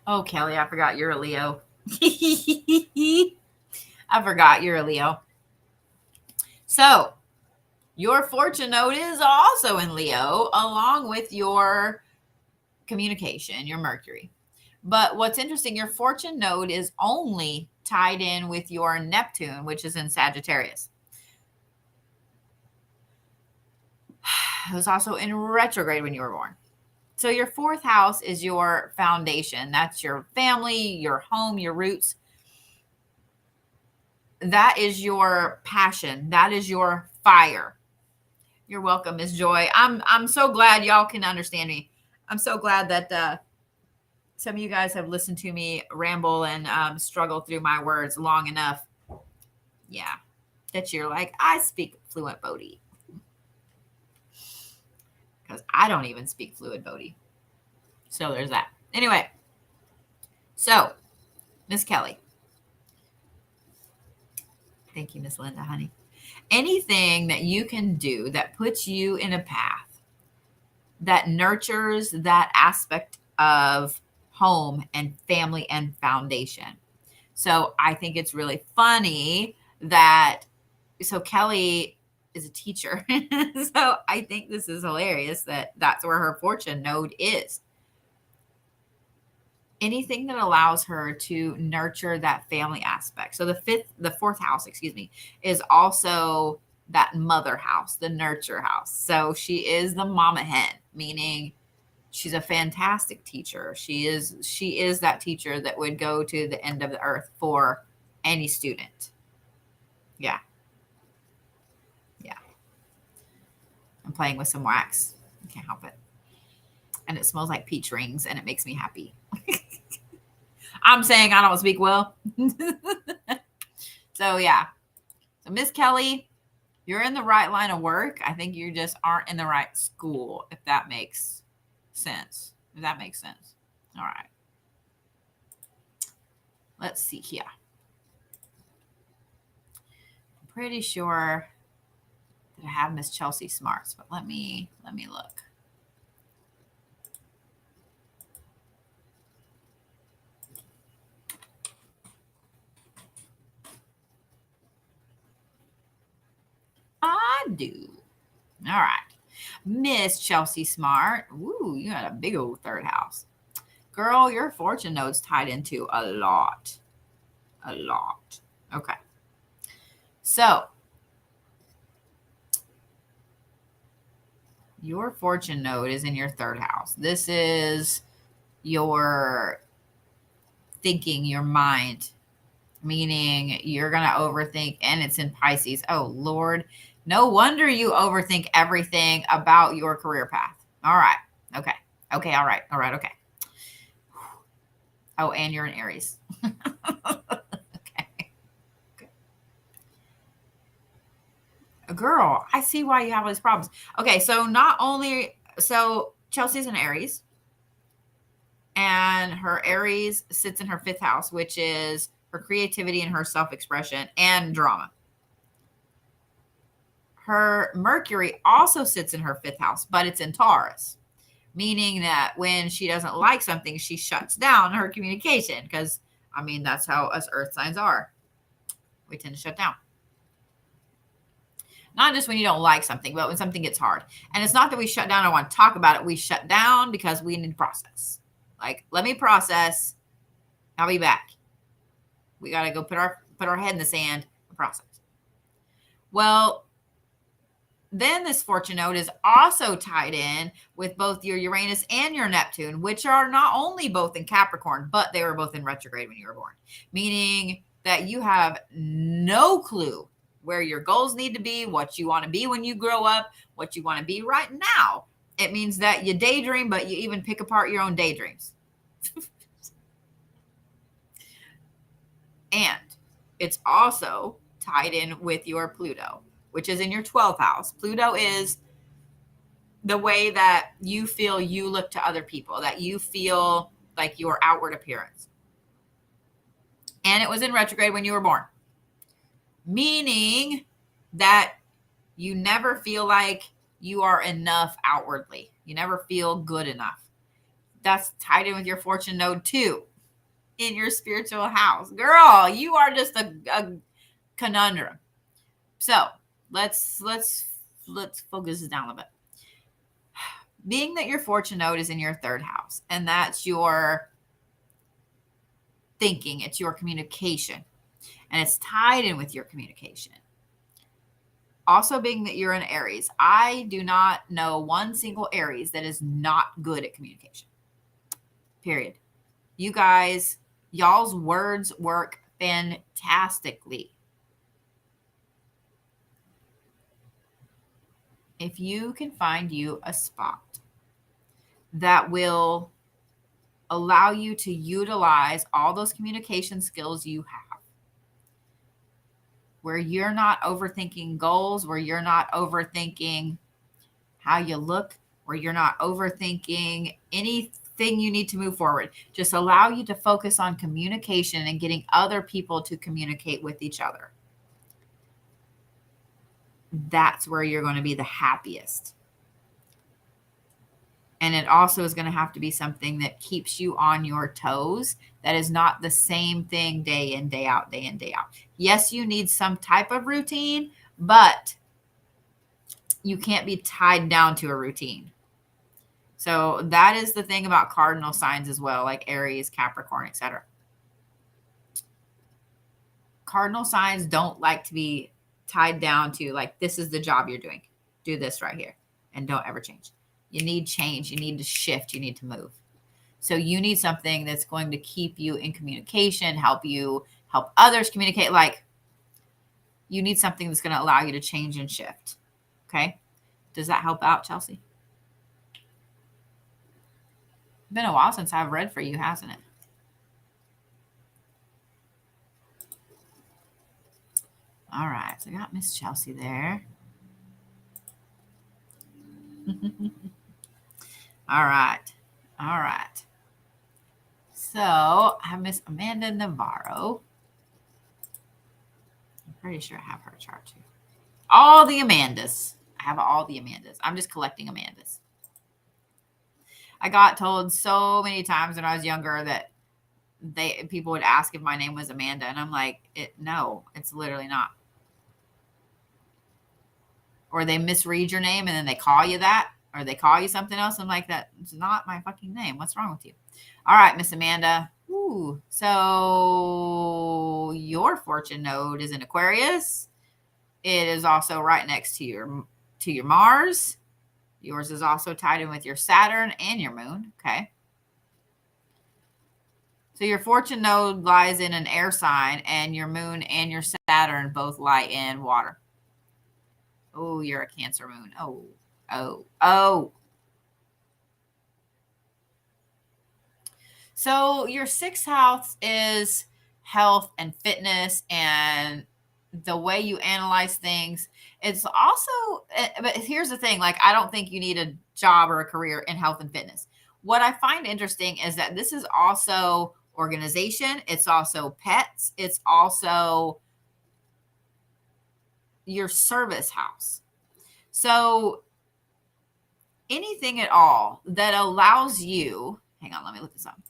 Oh, Kelley, I forgot you're a Leo. I forgot you're a Leo. So your fortune node is also in Leo, along with your communication, your Mercury. But what's interesting, your fortune node is only tied in with your Neptune, which is in Sagittarius. It was also in retrograde when you were born. So your 4th house is your foundation. That's your family, your home, your roots. That is your passion. That is your fire. You're welcome, Miss Joy. I'm so glad y'all can understand me. I'm so glad that some of you guys have listened to me ramble and struggle through my words long enough. Yeah, that you're like, I speak fluent Bodhi. Because I don't even speak fluid Bodhi. So there's that. Anyway, so Miss Kelley. Thank you, Miss Linda, honey. Anything that you can do that puts you in a path that nurtures that aspect of home and family and foundation. So I think it's really funny that, so Kelley is a teacher. So I think this is hilarious that that's where her fortune node is. Anything that allows her to nurture that family aspect. So the 4th house, excuse me, is also that mother house, the nurture house. So she is the mama hen, meaning she's a fantastic teacher. She is that teacher that would go to the end of the earth for any student. Yeah. Yeah. I'm playing with some wax. I can't help it. And it smells like peach rings and it makes me happy. I'm saying I don't speak well. So yeah. So Miss Kelley, you're in the right line of work. I think you just aren't in the right school, if that makes sense. If that makes sense. All right. Let's see here. I'm pretty sure that I have Miss Chelsea Smarts, but let me look. I do. All right. Miss Chelsea Smart. Ooh, you got a big old 3rd house. Girl, your fortune node's tied into a lot. A lot. Okay. So, your fortune node is in your 3rd house. This is your thinking, your mind, meaning you're going to overthink, and it's in Pisces. Oh, Lord. No wonder you overthink everything about your career path. All right. Okay. Okay. All right. All right. Okay. Oh, and you're in Aries. Okay. Girl, I see why you have all these problems. Okay. So Chelsea's in Aries, and her Aries sits in her 5th house, which is her creativity and her self-expression and drama. Her Mercury also sits in her 5th house, but it's in Taurus, meaning that when she doesn't like something, she shuts down her communication because, I mean, that's how us earth signs are. We tend to shut down. Not just when you don't like something, but when something gets hard. And it's not that we shut down and want to talk about it. We shut down because we need to process. Like, let me process. I'll be back. We got to go put our head in the sand and process. Well, then this fortune node is also tied in with both your Uranus and your Neptune, which are not only both in Capricorn, but they were both in retrograde when you were born, meaning that you have no clue where your goals need to be, what you want to be when you grow up, what you want to be right now. It means that you daydream, but you even pick apart your own daydreams. And it's also tied in with your Pluto, which is in your 12th house. Pluto is the way that you feel you look to other people, that you feel like your outward appearance. And it was in retrograde when you were born, meaning that you never feel like you are enough outwardly. You never feel good enough. That's tied in with your fortune node too, in your spiritual house. Girl, you are just a conundrum. So let's focus this down a little bit. Being that your fortune node is in your 3rd house, and that's your thinking, it's your communication, and it's tied in with your communication. Also, being that you're in Aries, I do not know one single Aries that is not good at communication. Period. You guys, y'all's words work fantastically. If you can find you a spot that will allow you to utilize all those communication skills you have, where you're not overthinking goals, where you're not overthinking how you look, where you're not overthinking anything you need to move forward. Just allow you to focus on communication and getting other people to communicate with each other. That's where you're going to be the happiest. And it also is going to have to be something that keeps you on your toes. That is not the same thing day in, day out, day in, day out. Yes, you need some type of routine, but you can't be tied down to a routine. So that is the thing about cardinal signs as well, like Aries, Capricorn, etc. Cardinal signs don't like to be tied down to, like, this is the job you're doing. Do this right here and don't ever change. You need change. You need to shift. You need to move. So you need something that's going to keep you in communication, help others communicate. Like, you need something that's going to allow you to change and shift. Okay. Does that help out, Chelsea? It's been a while since I've read for you, hasn't it? All right. So I got Miss Chelsea there. All right. All right. So I have Miss Amanda Navarro. I'm pretty sure I have her chart too. All the Amandas. I have all the Amandas. I'm just collecting Amandas. I got told so many times when I was younger that people would ask if my name was Amanda, and I'm like, no, it's literally not. Or they misread your name and then they call you that, or they call you something else. I'm like, that's not my fucking name. What's wrong with you? All right, Miss Amanda. Ooh, so your fortune node is in Aquarius. It is also right next to your Mars. Yours is also tied in with your Saturn and your moon. Okay. So your fortune node lies in an air sign, and your moon and your Saturn both lie in water. Oh, you're a Cancer moon. Oh. So your sixth house is health and fitness and the way you analyze things. It's also, but here's the thing, like, I don't think you need a job or a career in health and fitness. What I find interesting is that this is also organization. It's also pets. It's also your service house. So anything at all that allows you, hang on, let me look this up.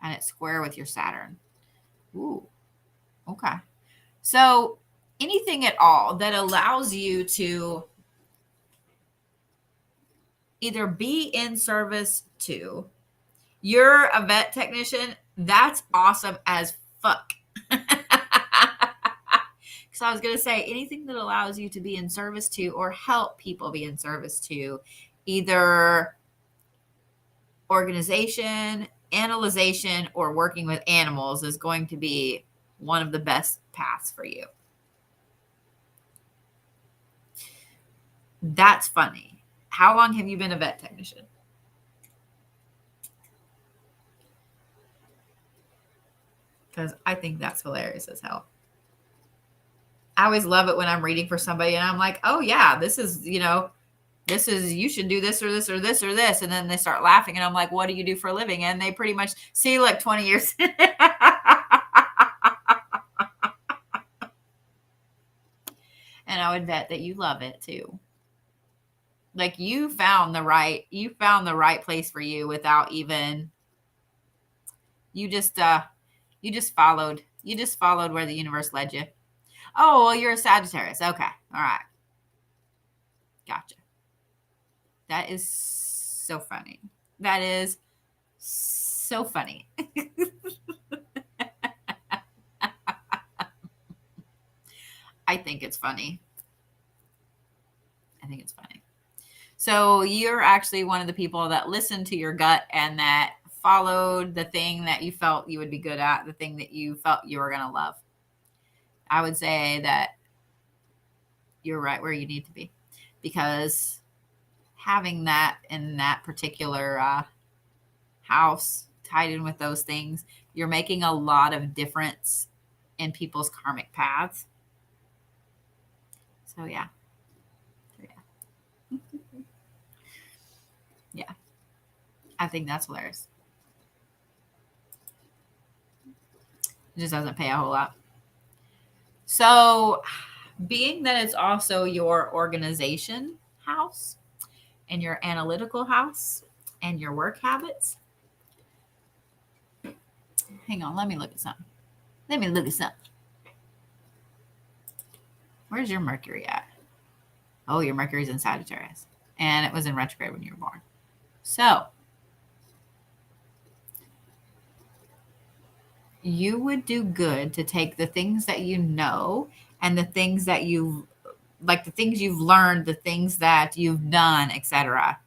And it's square with your Saturn. Ooh, okay. So anything at all that allows you to either be in service to, you're a vet technician, that's awesome as fuck. So I was going to say anything that allows you to be in service to or help people be in service to either organization, analyzation, or working with animals is going to be one of the best paths for you. That's funny. How long have you been a vet technician? Because I think that's hilarious as hell. I always love it when I'm reading for somebody and I'm like, oh yeah, this is, you should do this or this or this or this. And then they start laughing and I'm like, what do you do for a living? And they pretty much see like 20 years. And I would bet that you love it too. Like you found the right place for you without even, you just followed where the universe led you. Oh, well, you're a Sagittarius. Okay. All right. Gotcha. That is so funny. That is so funny. I think it's funny. So you're actually one of the people that listened to your gut and that followed the thing that you felt you would be good at, the thing that you felt you were going to love. I would say that you're right where you need to be, because having that in that particular house tied in with those things, you're making a lot of difference in people's karmic paths. So yeah. Yeah. I think that's hilarious. It just doesn't pay a whole lot. So being that it's also your organization house and your analytical house and your work habits. Hang on, let me look at something. Where's your Mercury at? Oh, your Mercury's in Sagittarius. And it was in retrograde when you were born. So you would do good to take the things that you know and the things that you've learned, the things that you've done, etc.,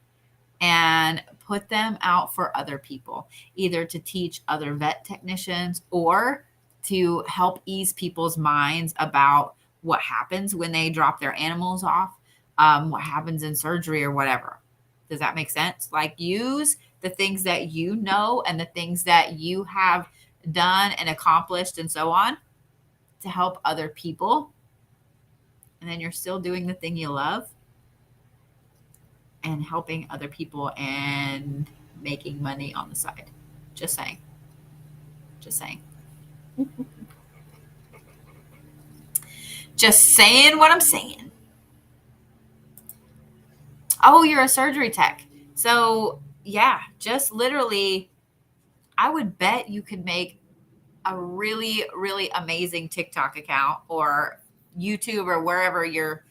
and put them out for other people, either to teach other vet technicians or to help ease people's minds about what happens when they drop their animals off, what happens in surgery or whatever. Does that make sense? Like, use the things that you know and the things that you have done and accomplished and so on to help other people. And then you're still doing the thing you love and helping other people and making money on the side. Just saying. Just saying what I'm saying. Oh, you're a surgery tech. So yeah, just literally, I would bet you could make a really, really amazing TikTok account or YouTube or wherever your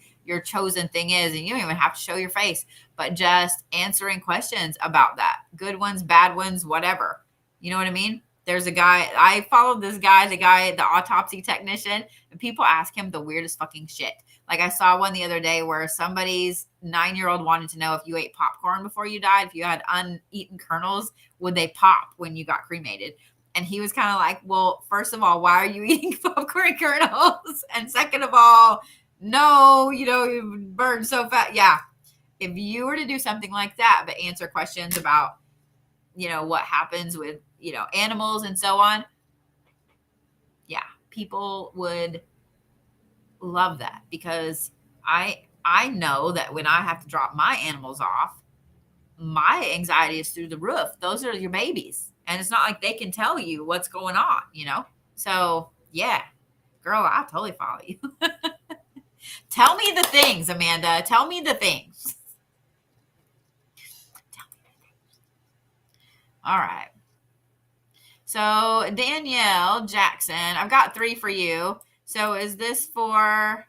chosen thing is. And you don't even have to show your face, but just answering questions about that. Good ones, bad ones, whatever. You know what I mean? There's a guy, I followed this guy, the autopsy technician, and people ask him the weirdest fucking shit. Like I saw one the other day where somebody's 9-year-old wanted to know if you ate popcorn before you died, if you had uneaten kernels, would they pop when you got cremated? And he was kind of like, well, first of all, why are you eating popcorn kernels? And second of all, no, you burn so fast. Yeah. If you were to do something like that, but answer questions about, what happens with, animals and so on. Yeah. People would love that because I know that when I have to drop my animals off, my anxiety is through the roof. Those are your babies. And it's not like they can tell you what's going on. So yeah, girl, I totally follow you. Tell me the things, Amanda. Tell me the things. All right. So Danielle Jackson, I've got 3 for you. So is this for,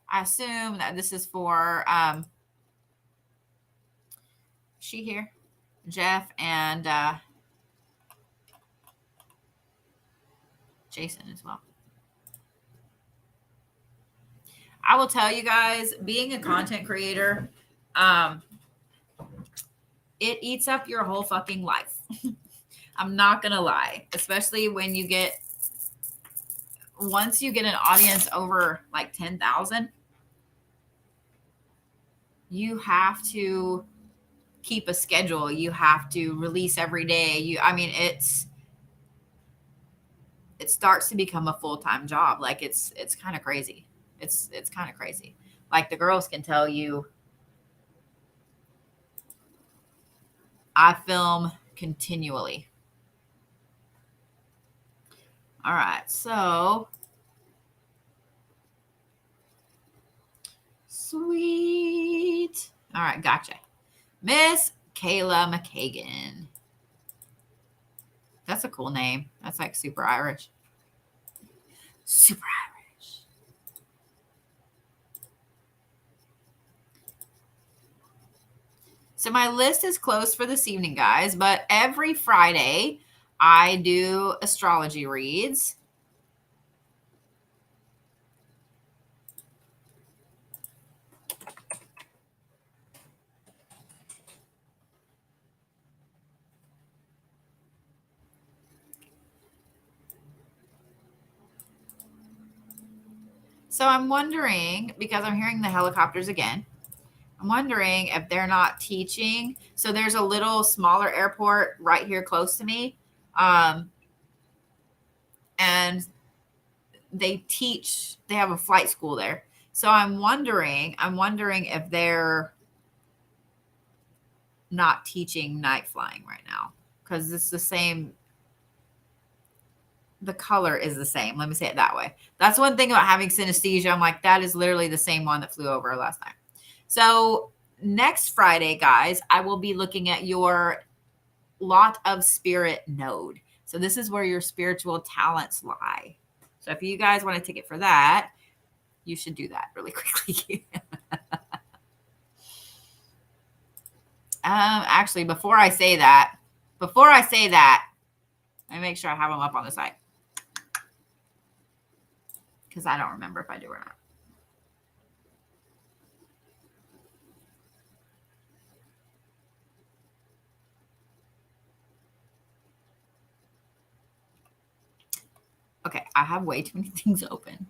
I assume that this is for she here, Jeff and Jason as well. I will tell you guys, being a content creator, it eats up your whole fucking life. I'm not going to lie, especially when once you get an audience over like 10,000, you have to keep a schedule. You have to release every day. It starts to become a full-time job. Like it's kind of crazy. It's kind of crazy. Like the girls can tell you, I film continually. All right. So sweet. All right. Gotcha. Miss Kayla McKagan. That's a cool name. That's like super Irish. Super Irish. So my list is closed for this evening, guys, but every Friday I do astrology reads. So I'm wondering, because I'm hearing the helicopters again, I'm wondering if they're not teaching. So there's a little smaller airport right here close to me. And they have a flight school there. So I'm wondering if they're not teaching night flying right now, because it's the same. The color is the same. Let me say it that way. That's one thing about having synesthesia. I'm like, that is literally the same one that flew over last night. So next Friday, guys, I will be looking at your lot of spirit node. So this is where your spiritual talents lie. So if you guys want a ticket for that, you should do that really quickly. Actually, before I say that, let me make sure I have them up on the site, because I don't remember if I do or not. Okay, I have way too many things open.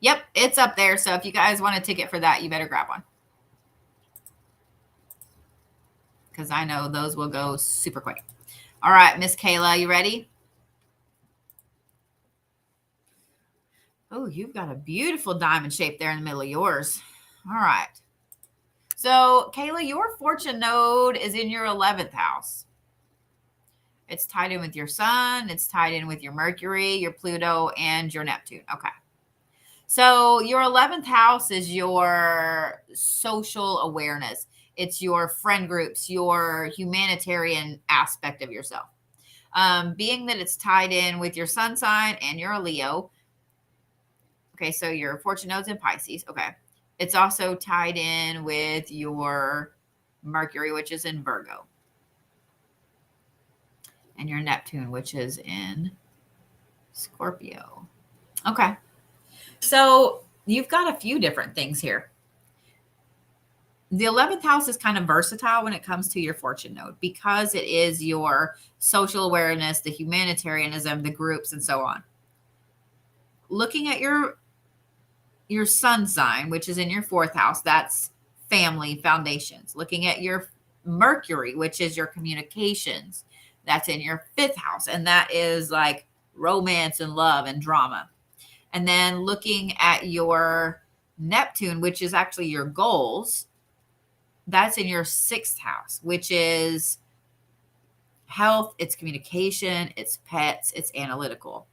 Yep, it's up there. So if you guys want a ticket for that, you better grab one, because I know those will go super quick. All right, Miss Kayla, you ready? Oh, you've got a beautiful diamond shape there in the middle of yours. All right. So, Kayla, your fortune node is in your 11th house. It's tied in with your sun. It's tied in with your Mercury, your Pluto, and your Neptune. Okay. So your 11th house is your social awareness. It's your friend groups, your humanitarian aspect of yourself. Being that it's tied in with your sun sign and you're a Leo. Okay, so your fortune node's in Pisces. Okay. It's also tied in with your Mercury, which is in Virgo. And your Neptune, which is in Scorpio. Okay. So you've got a few different things here. The 11th house is kind of versatile when it comes to your fortune node because it is your social awareness, the humanitarianism, the groups, and so on. Looking at your sun sign, which is in your 4th house, that's family foundations. Looking at your Mercury, which is your communications, that's in your 5th house, and that is like romance and love and drama. And then looking at your Neptune, which is actually your goals, that's in your 6th house, which is health, it's communication, it's pets, it's analytical.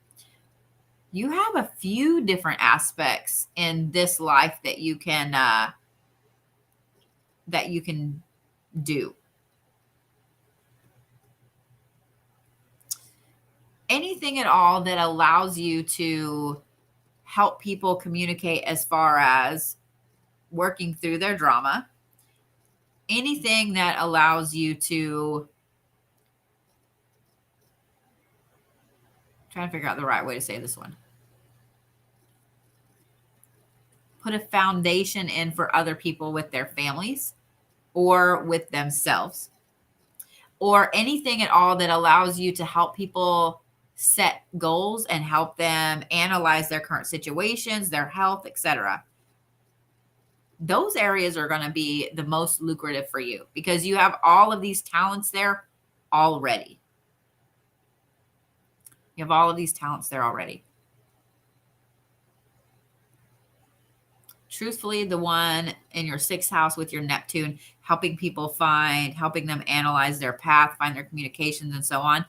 You have a few different aspects in this life that you can do. Anything at all that allows you to help people communicate as far as working through their drama. Anything that allows you to try to figure out the right way to say this one. Put a foundation in for other people with their families or with themselves, or anything at all that allows you to help people set goals and help them analyze their current situations, their health, etc. Those areas are going to be the most lucrative for you because you have all of these talents there already. You have all of these talents there already. Truthfully, the one in your 6th house with your Neptune, helping them analyze their path, find their communications, and so on.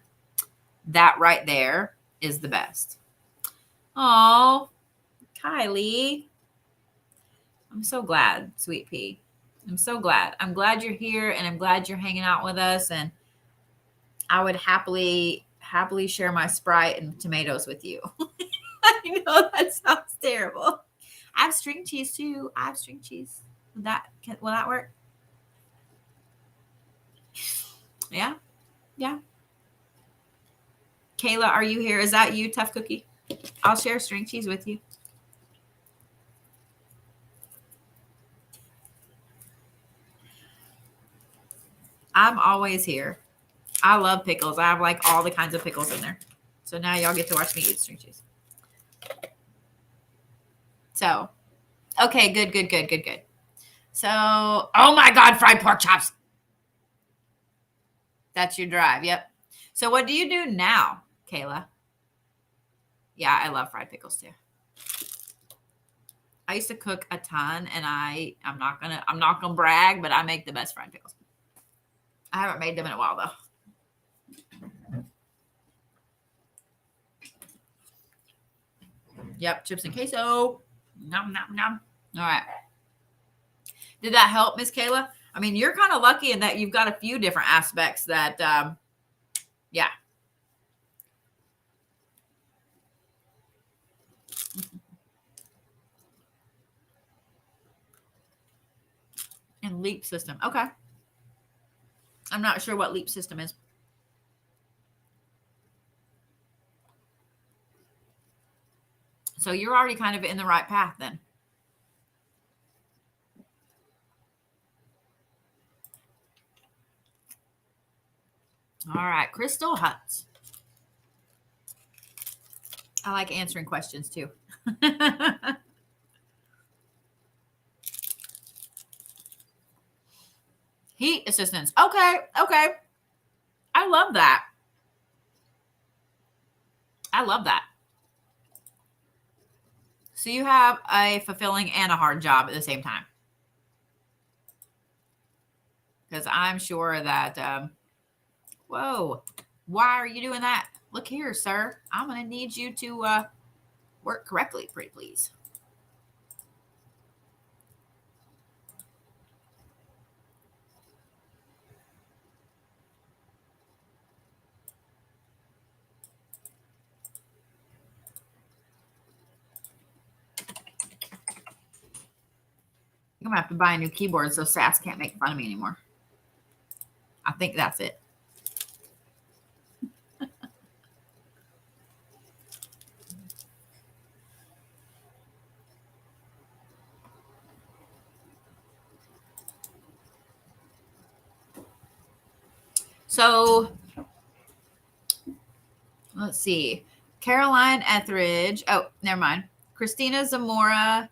That right there is the best. Oh, Kylie. I'm so glad, Sweet Pea. I'm so glad. I'm glad you're here, and I'm glad you're hanging out with us. And I would happily share my Sprite and tomatoes with you. I know that sounds terrible. I have string cheese too. I have string cheese. Will that work? Yeah. Yeah. Kayla, are you here? Is that you, Tough Cookie? I'll share string cheese with you. I'm always here. I love pickles. I have like all the kinds of pickles in there. So now y'all get to watch me eat string cheese. So, okay, good. So, oh my God, fried pork chops. That's your drive. Yep. So what do you do now, Kayla? Yeah, I love fried pickles too. I used to cook a ton, and I'm not gonna brag, but I make the best fried pickles. I haven't made them in a while though. Yep, chips and queso. Nom nom nom. All right. Did that help, Miss Kayla? I mean, you're kind of lucky in that you've got a few different aspects that, yeah. And leap system. Okay. I'm not sure what leap system is. So you're already kind of in the right path then. All right. Crystal Huts. I like answering questions too. Heat assistance. Okay. I love that. So you have a fulfilling and a hard job at the same time. Because I'm sure that, whoa, why are you doing that? Look here, sir. I'm going to need you to work correctly, pretty please. I'm going to have to buy a new keyboard so Sass can't make fun of me anymore. I think that's it. So let's see. Caroline Etheridge. Oh, never mind. Christina Zamora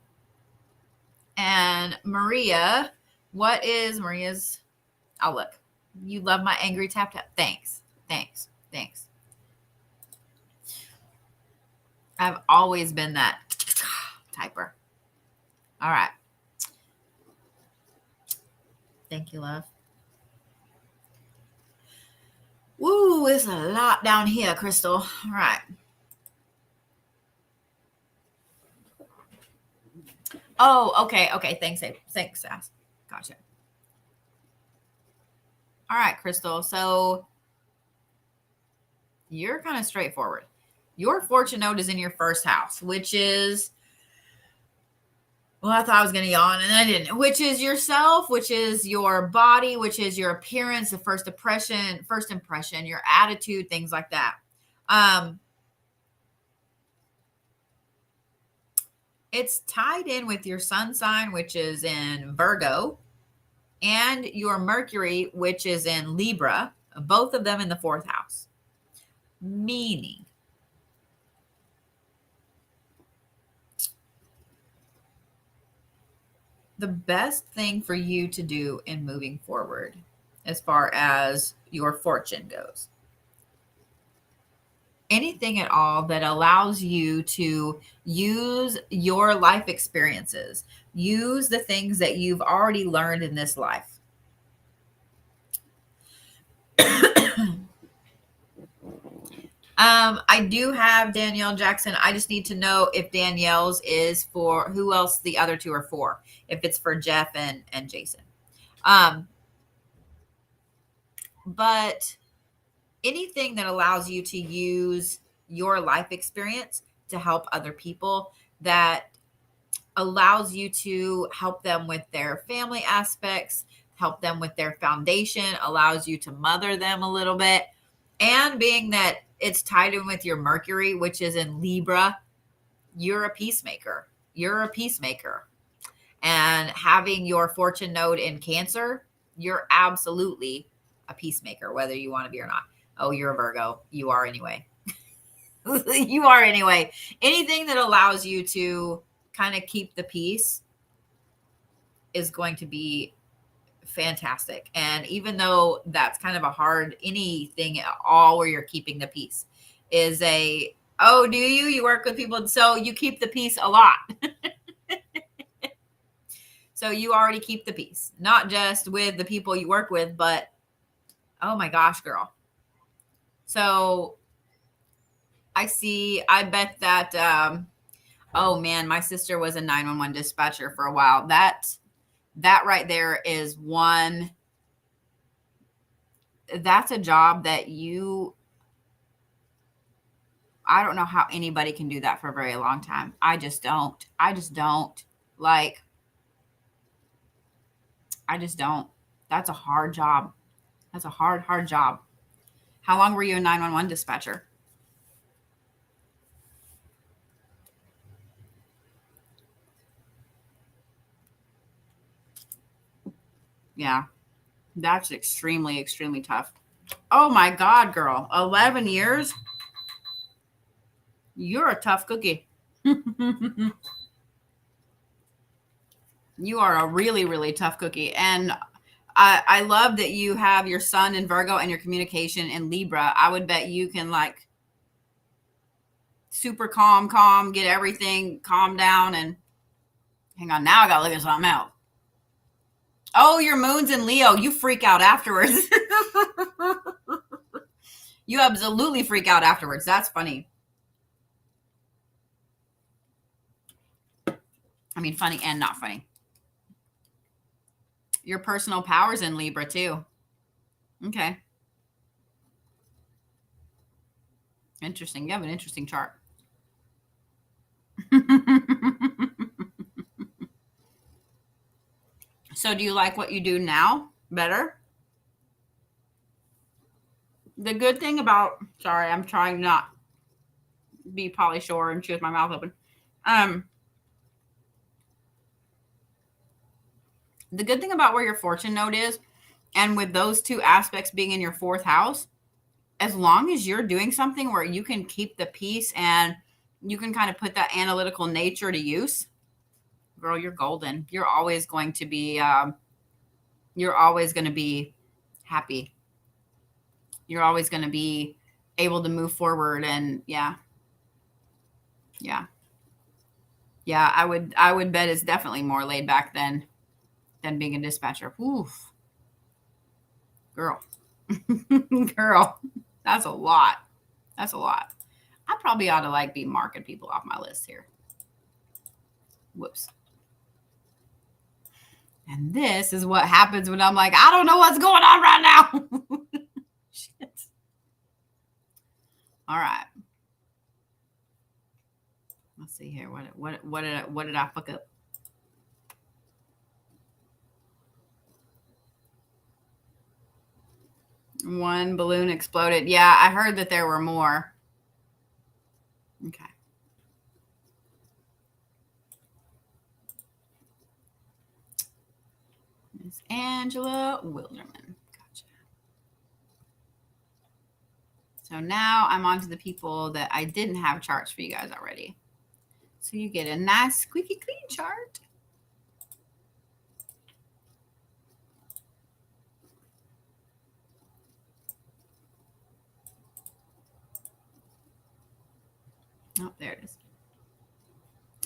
and Maria. What is Maria's? I'll look. You love my angry tap tap. Thanks. Thanks. Thanks. I've always been that typer. All right. Thank you, love. Woo, it's a lot down here, Crystal. All right. Oh, okay. Okay. Thanks, Abe. Thanks, Sass. Gotcha. All right, Crystal. So you're kind of straightforward. Your fortune node is in your first house, which is, well, I thought I was going to yawn and I didn't, which is yourself, which is your body, which is your appearance, the first impression, your attitude, things like that. It's tied in with your sun sign, which is in Virgo, and your Mercury, which is in Libra, both of them in the fourth house. Meaning, the best thing for you to do in moving forward, as far as your fortune goes, anything at all that allows you to use your life experiences, use the things that you've already learned in this life. I do have Danielle Jackson. I just need to know if Danielle's is for who else the other two are for, if it's for Jeff and Jason. But anything that allows you to use your life experience to help other people, that allows you to help them with their family aspects, help them with their foundation, allows you to mother them a little bit. And being that it's tied in with your Mercury, which is in Libra, you're a peacemaker. You're a peacemaker. And having your fortune node in Cancer, you're absolutely a peacemaker, whether you want to be or not. Oh, you're a Virgo. You are anyway. You are anyway. Anything that allows you to kind of keep the peace is going to be fantastic. And even though that's kind of a hard, anything at all where you're keeping the peace is a, oh, do you work with people? So you keep the peace a lot. So you already keep the peace, not just with the people you work with, but oh my gosh, girl. So I bet that, oh man, my sister was a 911 dispatcher for a while. That right there is one, that's a job that I don't know how anybody can do that for a very long time. I just don't. Like, I just don't. That's a hard job. That's a hard job. How long were you a 911 dispatcher? Yeah, that's extremely, extremely tough. Oh my God, girl. 11 years? You're a tough cookie. You are a really, really tough cookie. And I love that you have your sun in Virgo and your communication in Libra. I would bet you can like super calm, get everything calmed down. And hang on, now I got to look at something else. Oh, your moon's in Leo. You freak out afterwards. You absolutely freak out afterwards. That's funny. I mean, funny and not funny. Your personal power's in Libra too. Okay. Interesting. You have an interesting chart. So do you like what you do now better? The good thing about, sorry, I'm trying not be Polly Shore and chew with my mouth open. The good thing about where your fortune node is And with those two aspects being in your fourth house, as long as you're doing something where you can keep the peace and you can kind of put that analytical nature to use, girl, you're golden. You're always going to be happy. You're always going to be able to move forward. And yeah. I would bet it's definitely more laid back than being a dispatcher. Oof, girl, girl, that's a lot. That's a lot. I probably ought to like be marking people off my list here. Whoops. And this is what happens when I'm like, I don't know what's going on right now. Shit. All right. Let's see here. What did I fuck up? One balloon exploded. Yeah, I heard that there were more. Okay. Miss Angela Wilderman. Gotcha. So now I'm on to the people that I didn't have charts for you guys already. So you get a nice squeaky clean chart. Oh, there it is.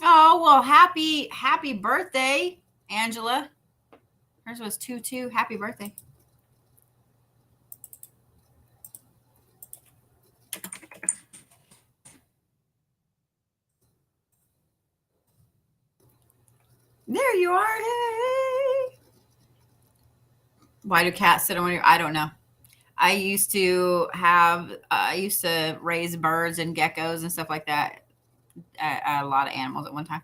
Oh, well, happy birthday, Angela. Hers was 2-2. Happy birthday. There you are. Hey. Why do cats sit on your? I don't know. I used to raise birds and geckos and stuff like that. A lot of animals at one time.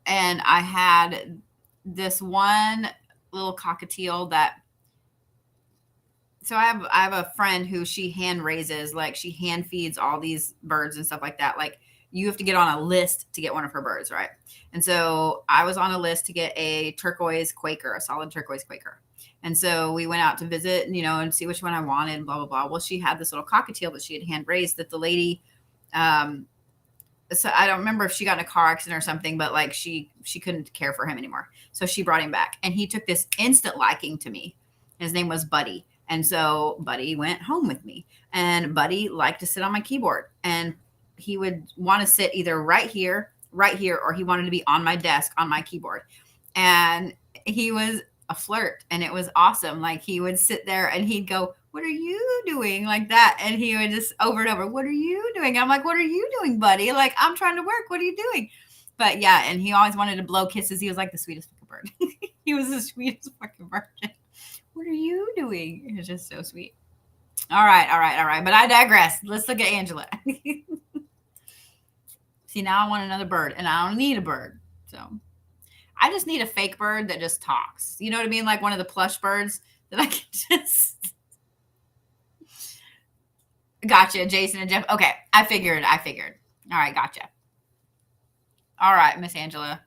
And I had this one little cockatiel that. So I have a friend who she hand raises, like she hand feeds all these birds and stuff like that. Like you have to get on a list to get one of her birds, right? And so I was on a list to get a turquoise Quaker, a solid turquoise Quaker. And so we went out to visit, and see which one I wanted, blah, blah, blah. Well, she had this little cockatiel that she had hand raised that the lady, so I don't remember if she got in a car accident or something, but like she couldn't care for him anymore. So she brought him back and he took this instant liking to me. His name was Buddy. And so Buddy went home with me, and Buddy liked to sit on my keyboard, and he would want to sit either right here, or he wanted to be on my desk on my keyboard. And he was a flirt, and it was awesome. Like he would sit there and he'd go, "What are you doing?" like that. And he would just over and over, "What are you doing?" I'm like, "What are you doing, Buddy? Like I'm trying to work. What are you doing?" But yeah, and he always wanted to blow kisses. He was like the sweetest fucking bird. He was the sweetest fucking bird. What are you doing? It's just so sweet. All right. But I digress. Let's look at Angela. See, now I want another bird, and I don't need a bird. So I just need a fake bird that just talks. You know what I mean? Like one of the plush birds that I can just. Gotcha, Jason and Jeff. Okay, I figured. All right, gotcha. All right, Miss Angela.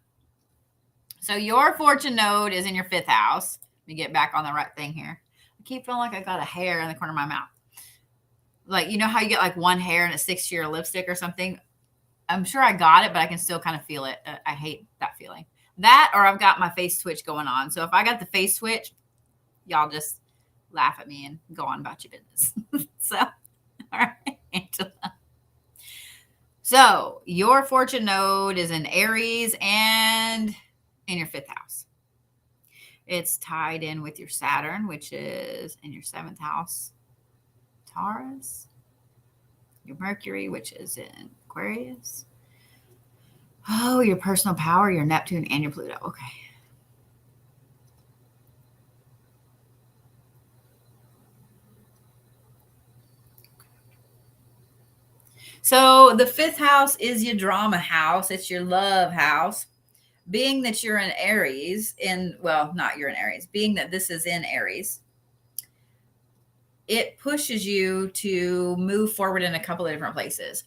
So your fortune node is in your 5th house. Let me get back on the right thing here. I keep feeling like I got a hair in the corner of my mouth. Like, you know how you get like one hair and it sticks to your lipstick or something? I'm sure I got it, but I can still kind of feel it. I hate that feeling. That, or I've got my face twitch going on. So if I got the face twitch, y'all just laugh at me and go on about your business. So, all right, Angela. So your fortune node is in Aries and in your 5th house. It's tied in with your Saturn, which is in your 7th house, Taurus. Your Mercury, which is in Aquarius. Oh, your personal power, your Neptune, and your Pluto. Okay. So the 5th house is your drama house. It's your love house. Being that you're in Aries, being that this is in Aries, it pushes you to move forward in a couple of different places.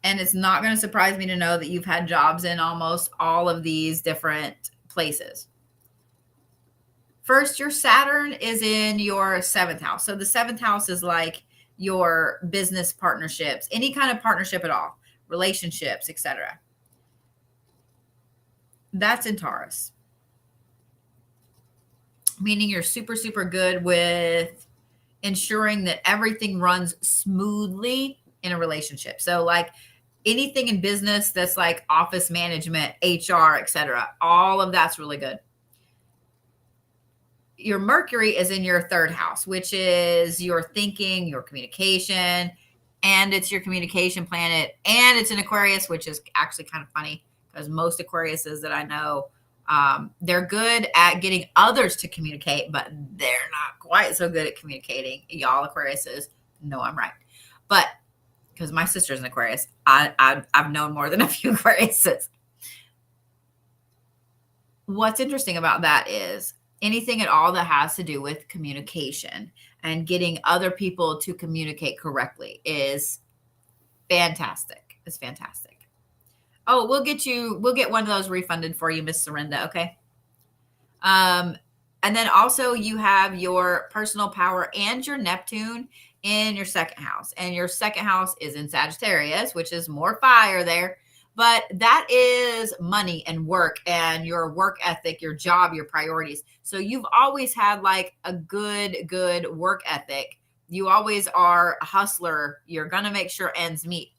And it's not going to surprise me to know that you've had jobs in almost all of these different places. First, your Saturn is in your seventh house. So the seventh house is like your business partnerships, any kind of partnership at all, relationships, etc. That's in Taurus, meaning you're super, super good with ensuring that everything runs smoothly in a relationship. So like anything in business that's like office management, HR, etc., all of that's really good. Your Mercury is in your third house, which is your thinking, your communication, and it's your communication planet. And it's in Aquarius, which is actually kind of funny because most Aquariuses that I know, they're good at getting others to communicate, but they're not quite so good at communicating. Y'all Aquariuses know I'm right. But because my sister's an Aquarius, I've known more than a few Aquariuses. What's interesting about that is anything at all that has to do with communication and getting other people to communicate correctly is fantastic. It's fantastic. Oh, we'll get one of those refunded for you, Miss Serinda. Okay. And then also you have your personal power and your Neptune in your second house. And your second house is in Sagittarius, which is more fire there. But that is money and work and your work ethic, your job, your priorities. So you've always had like a good work ethic. You always are a hustler. You're going to make sure ends meet.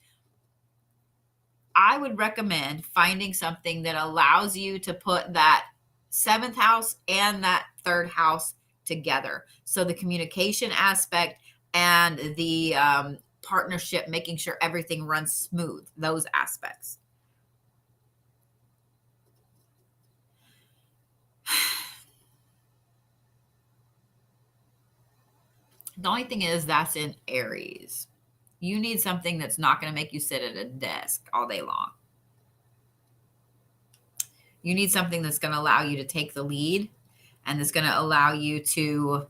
I would recommend finding something that allows you to put that seventh house and that third house together. So the communication aspect and the partnership, making sure everything runs smooth, those aspects. The only thing is that's in Aries. You need something that's not going to make you sit at a desk all day long. You need something that's going to allow you to take the lead and that's going to allow you to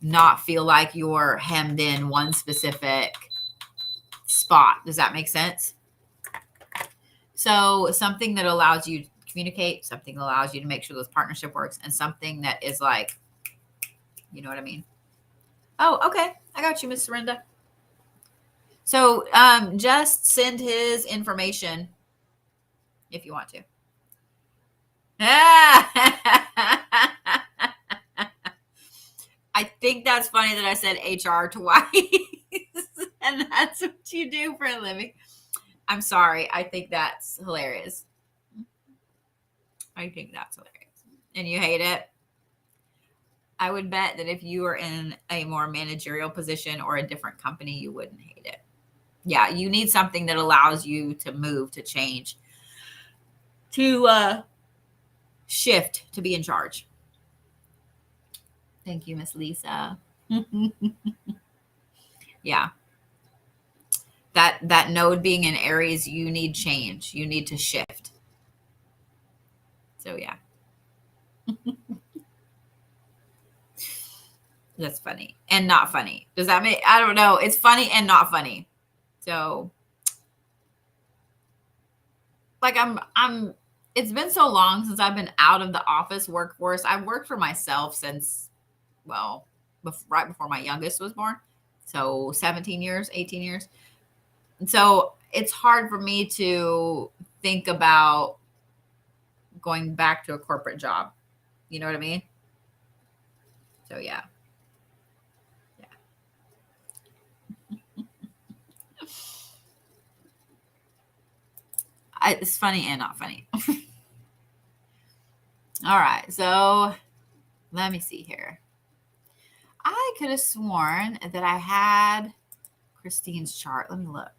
not feel like you're hemmed in one specific spot. Does that make sense? So something that allows you to communicate, something that allows you to make sure this partnership works, and something that is like, you know what I mean? Oh, okay. I got you, Miss Serinda. So just send his information if you want to. I think that's funny that I said HR twice. And that's what you do for a living. I'm sorry. I think that's hilarious. I think that's hilarious. And you hate it? I would bet that if you were in a more managerial position or a different company, you wouldn't hate it. Yeah, you need something that allows you to move, to change, to shift, to be in charge. Thank you, Miss Lisa. Yeah. That node being in Aries, you need change. You need to shift. So yeah. That's funny and not funny. Does that make, I don't know. It's funny and not funny. So like it's been so long since I've been out of the office workforce. I've worked for myself since, well, right before my youngest was born. So 17 years, 18 years. And so it's hard for me to think about going back to a corporate job. You know what I mean? So yeah. It's funny and not funny. All right. So let me see here. I could have sworn that I had Christine's chart. Let me look.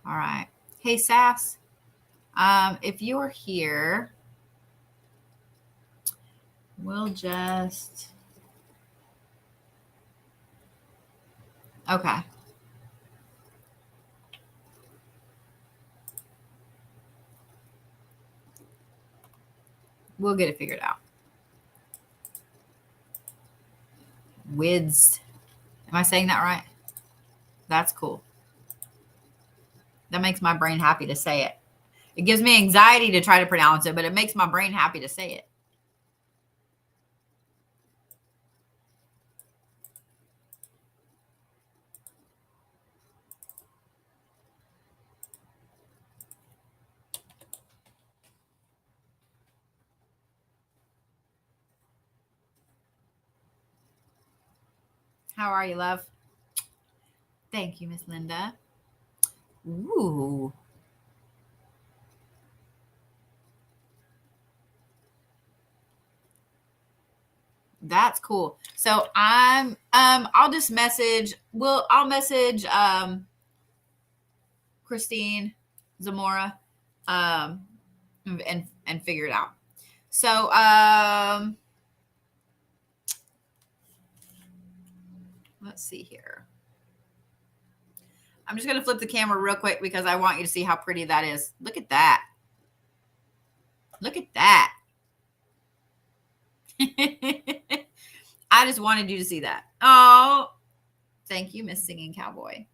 All right. Hey, Sass. If you're here, we'll just. Okay. We'll get it figured out. Widtz. Am I saying that right? That's cool. That makes my brain happy to say it. It gives me anxiety to try to pronounce it, but it makes my brain happy to say it. How are you, love? Thank you, Miss Linda. Ooh. That's cool. So I'll just message, I'll message Christine Zamora and figure it out. So let's see here. I'm just going to flip the camera real quick because I want you to see how pretty that is. Look at that. Look at that. I just wanted you to see that. Oh, thank you, Miss Singing Cowboy.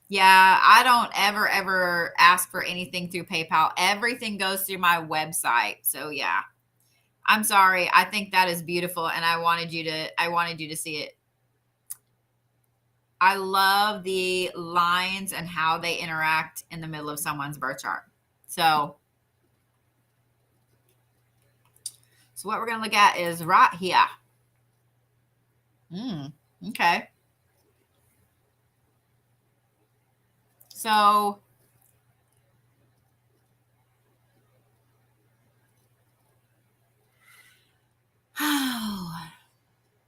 Yeah, I don't ever ask for anything through PayPal. Everything goes through my website. So yeah. I'm sorry. I think that is beautiful and I wanted you to see it. I love the lines and how they interact in the middle of someone's birth chart. So what we're going to look at is right here. Okay. So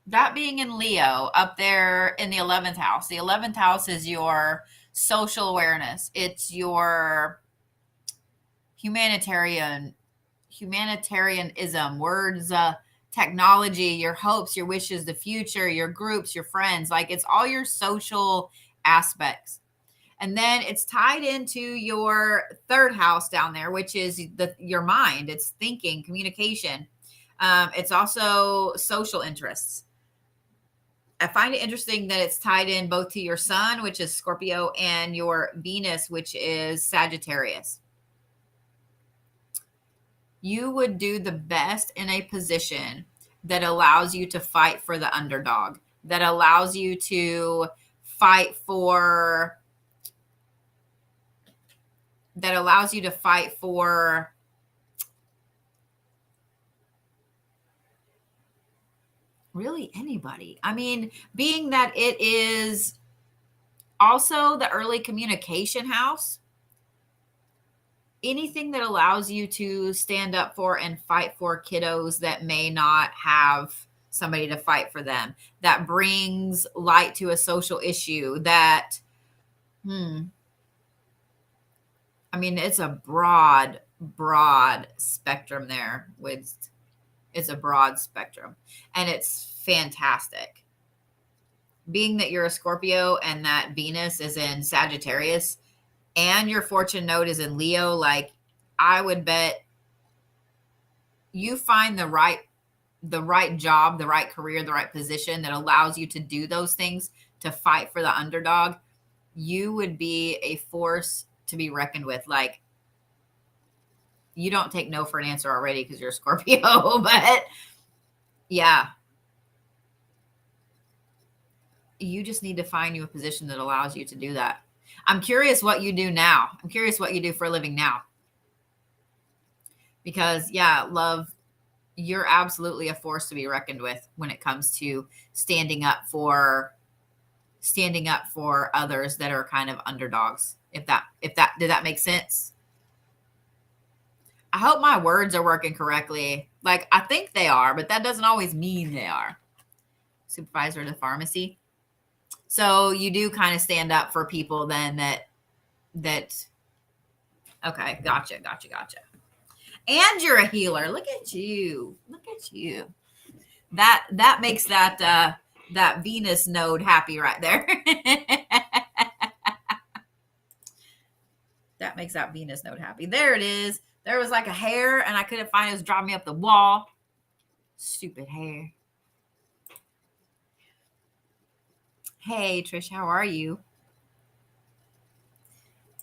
that being in Leo up there in the 11th house. The 11th house is your social awareness. It's your humanitarianism, words, technology, your hopes, your wishes, the future, your groups, your friends. Like it's all your social aspects. And then it's tied into your 3rd house down there, which is your mind. It's thinking, communication. It's also social interests. I find it interesting that it's tied in both to your sun, which is Scorpio, and your Venus, which is Sagittarius. You would do the best in a position that allows you to fight for the underdog, that allows you to fight for really anybody. I mean, being that it is also the early communication house, anything that allows you to stand up for and fight for kiddos that may not have somebody to fight for them, that brings light to a social issue, that I mean, it's a broad spectrum there. It's a broad spectrum and it's fantastic. Being that you're a Scorpio and that Venus is in Sagittarius and your fortune node is in Leo, like I would bet you find the right job, the right career, the right position that allows you to do those things, to fight for the underdog. You would be a force to be reckoned with. Like you don't take no for an answer already because you're a Scorpio, but yeah, you just need to find you a position that allows you to do that. I'm curious what you do now. I'm curious what you do for a living now. Because yeah, love, you're absolutely a force to be reckoned with when it comes to standing up for others that are kind of underdogs. If that did that make sense? I hope my words are working correctly. Like I think they are, but that doesn't always mean they are. Supervisor of the pharmacy. So you do kind of stand up for people then that okay, gotcha. And you're a healer. Look at you. That makes that Venus node happy right there. That makes that Venus node happy. There it is. There was like a hair and I couldn't find it. It was driving me up the wall. Stupid hair. Hey, Trish, how are you?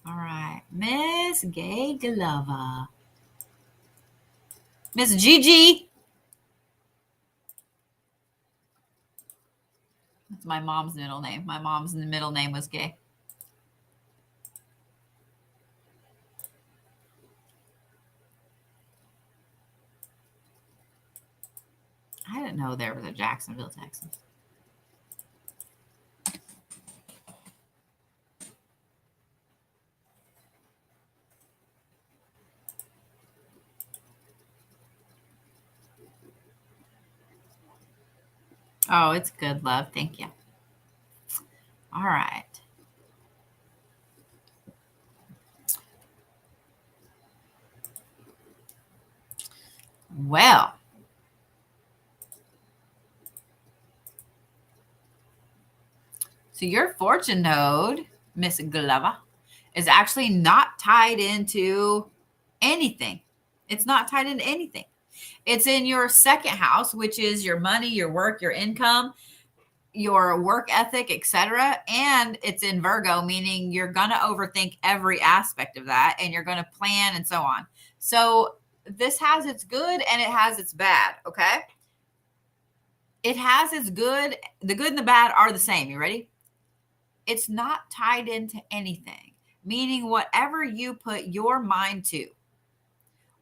All right. Miss Gay Glover. Miss Gigi. That's my mom's middle name. My mom's middle name was Gay. I didn't know there was a Jacksonville, Texas. Oh, it's good, love. Thank you. All right. Well, so your fortune node, Miss Glover, is actually not tied into anything. It's not tied into anything. It's in your second house, which is your money, your work, your income, your work ethic, etc. And it's in Virgo, meaning you're going to overthink every aspect of that and you're going to plan and so on. So this has its good and it has its bad. Okay. It has its good. The good and the bad are the same. You ready? It's not tied into anything, meaning whatever you put your mind to,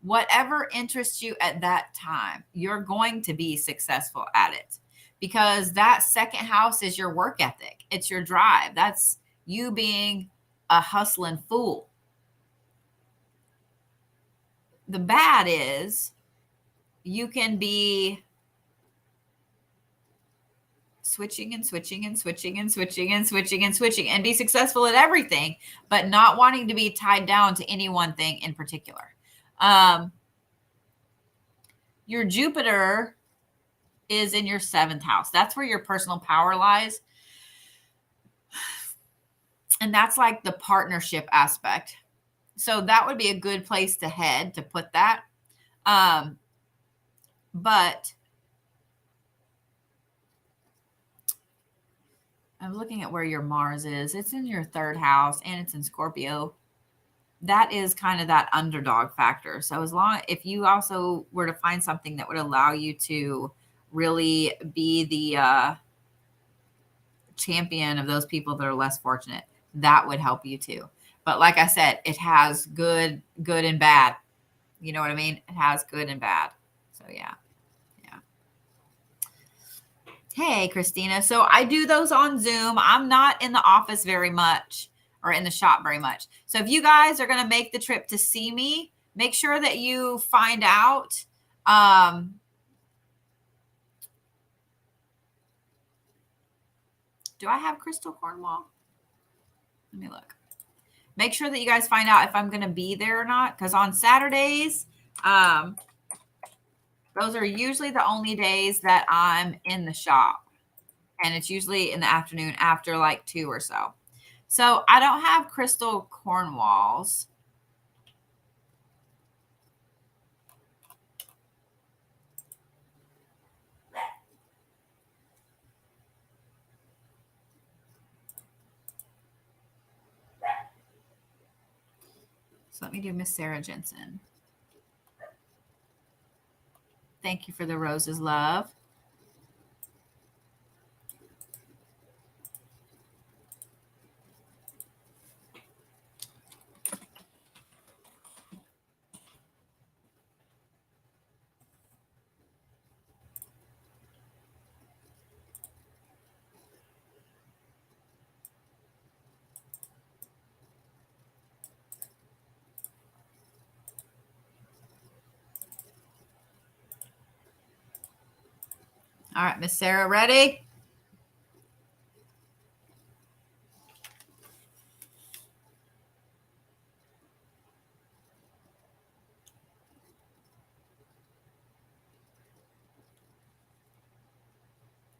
whatever interests you at that time, you're going to be successful at it, because that second house is your work ethic. It's your drive. That's you being a hustling fool. The bad is you can be switching and switching and switching and switching and switching and switching and be successful at everything, but not wanting to be tied down to any one thing in particular. Your Jupiter is in your seventh house. That's where your personal power lies. And that's like the partnership aspect. So that would be a good place to head to put that. But I'm looking at where your Mars is. It's in your third house and it's in Scorpio. That is kind of that underdog factor. So as long if you also were to find something that would allow you to really be the champion of those people that are less fortunate, that would help you too. But like I said, it has good and bad. You know what I mean? It has good and bad. So yeah. Hey, Christina. So I do those on Zoom. I'm not in the office very much or in the shop very much. So if you guys are going to make the trip to see me, make sure that you find out. Do I have Crystal Cornwall? Let me look. Make sure that you guys find out if I'm going to be there or not. Because on Saturdays, those are usually the only days that I'm in the shop. And it's usually in the afternoon after like 2 or so. So I don't have Crystal Cornwall's. So let me do Miss Sarah Jensen. Thank you for the roses, love. All right, Miss Sarah, ready?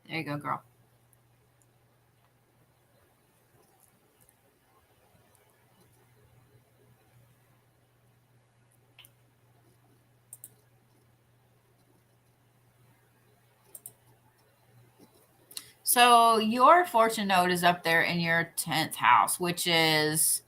There you go, girl. So your fortune node is up there in your 10th house, which is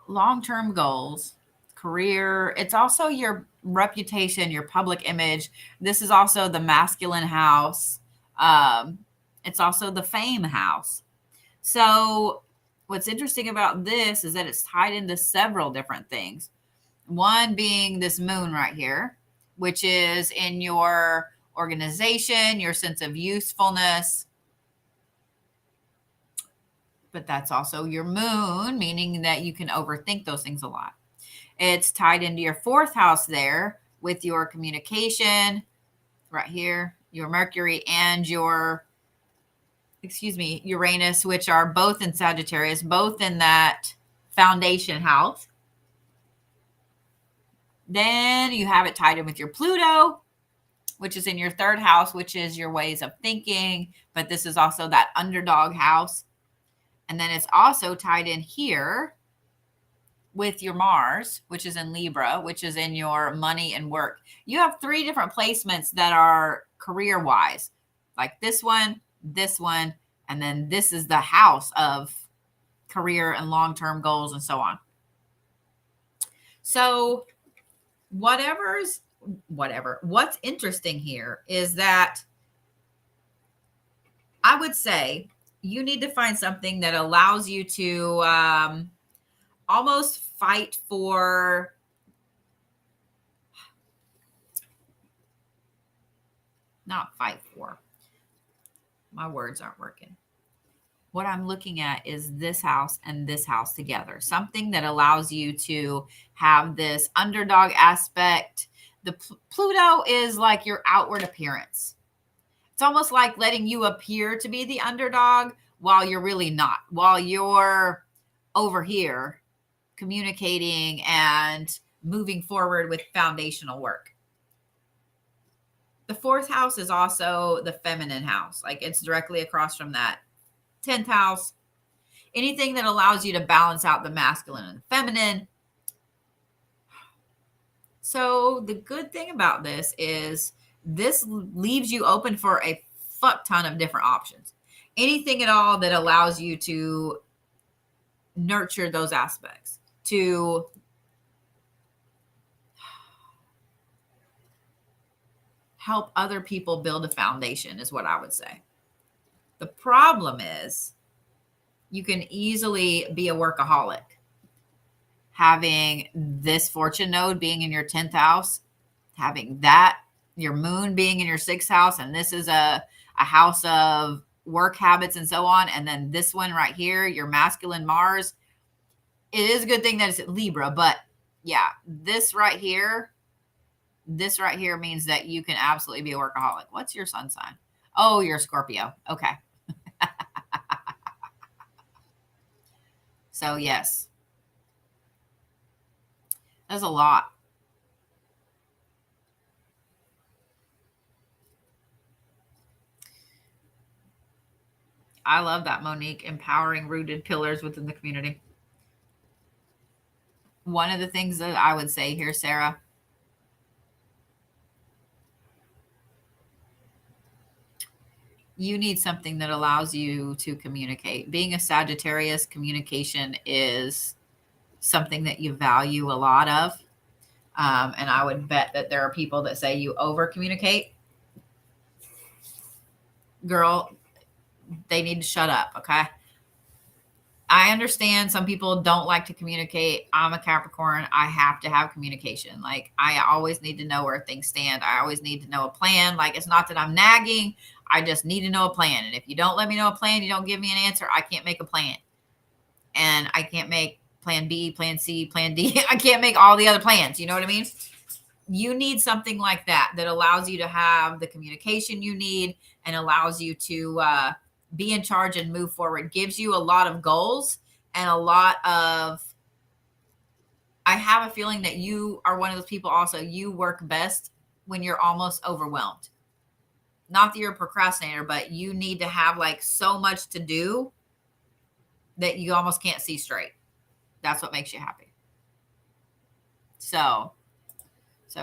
long-term goals, career. It's also your reputation, your public image. This is also the masculine house. It's also the fame house. So what's interesting about this is that it's tied into several different things. One being this moon right here, which is in your organization, your sense of usefulness. But that's also your moon, meaning that you can overthink those things a lot. It's tied into your 4th house there with your communication right here, your Mercury and your, Uranus, which are both in Sagittarius, both in that foundation house. Then you have it tied in with your Pluto, which is in your 3rd house, which is your ways of thinking. But this is also that underdog house. And then it's also tied in here with your Mars, which is in Libra, which is in your money and work. You have 3 different placements that are career-wise, like this one, and then this is the house of career and long-term goals and so on. So what's interesting here is that I would say you need to find something that allows you to almost fight for not fight for. My words aren't working. What I'm looking at is this house and this house together. Something that allows you to have this underdog aspect. The Pluto is like your outward appearance. It's almost like letting you appear to be the underdog while you're really not. While you're over here communicating and moving forward with foundational work. The 4th house is also the feminine house. Like it's directly across from that 10th house. Anything that allows you to balance out the masculine and the feminine. So the good thing about this is this leaves you open for a fuck ton of different options. Anything at all that allows you to nurture those aspects, to help other people build a foundation is what I would say. The problem is you can easily be a workaholic. Having this fortune node being in your 10th house, having that, your moon being in your 6th house, and this is a house of work habits and so on. And then this one right here, your masculine Mars. It is a good thing that it's Libra, but yeah, this right here means that you can absolutely be a workaholic. What's your sun sign? Oh, you're a Scorpio. Okay. So yes, that's a lot. I love that, Monique. Empowering rooted pillars within the community. One of the things that I would say here, Sarah, you need something that allows you to communicate. Being a Sagittarius, communication is something that you value a lot of. And I would bet that there are people that say you over communicate. Girl, they need to shut up. Okay. I understand some people don't like to communicate. I'm a Capricorn. I have to have communication. Like I always need to know where things stand. I always need to know a plan. Like it's not that I'm nagging. I just need to know a plan. And if you don't let me know a plan, you don't give me an answer, I can't make a plan. And I can't make plan B, plan C, plan D. I can't make all the other plans. You know what I mean? You need something like that that allows you to have the communication you need and allows you to be in charge and move forward. Gives you a lot of goals and a lot of, I have a feeling that you are one of those people also, you work best when you're almost overwhelmed. Not that you're a procrastinator, but you need to have like so much to do that you almost can't see straight. That's what makes you happy. So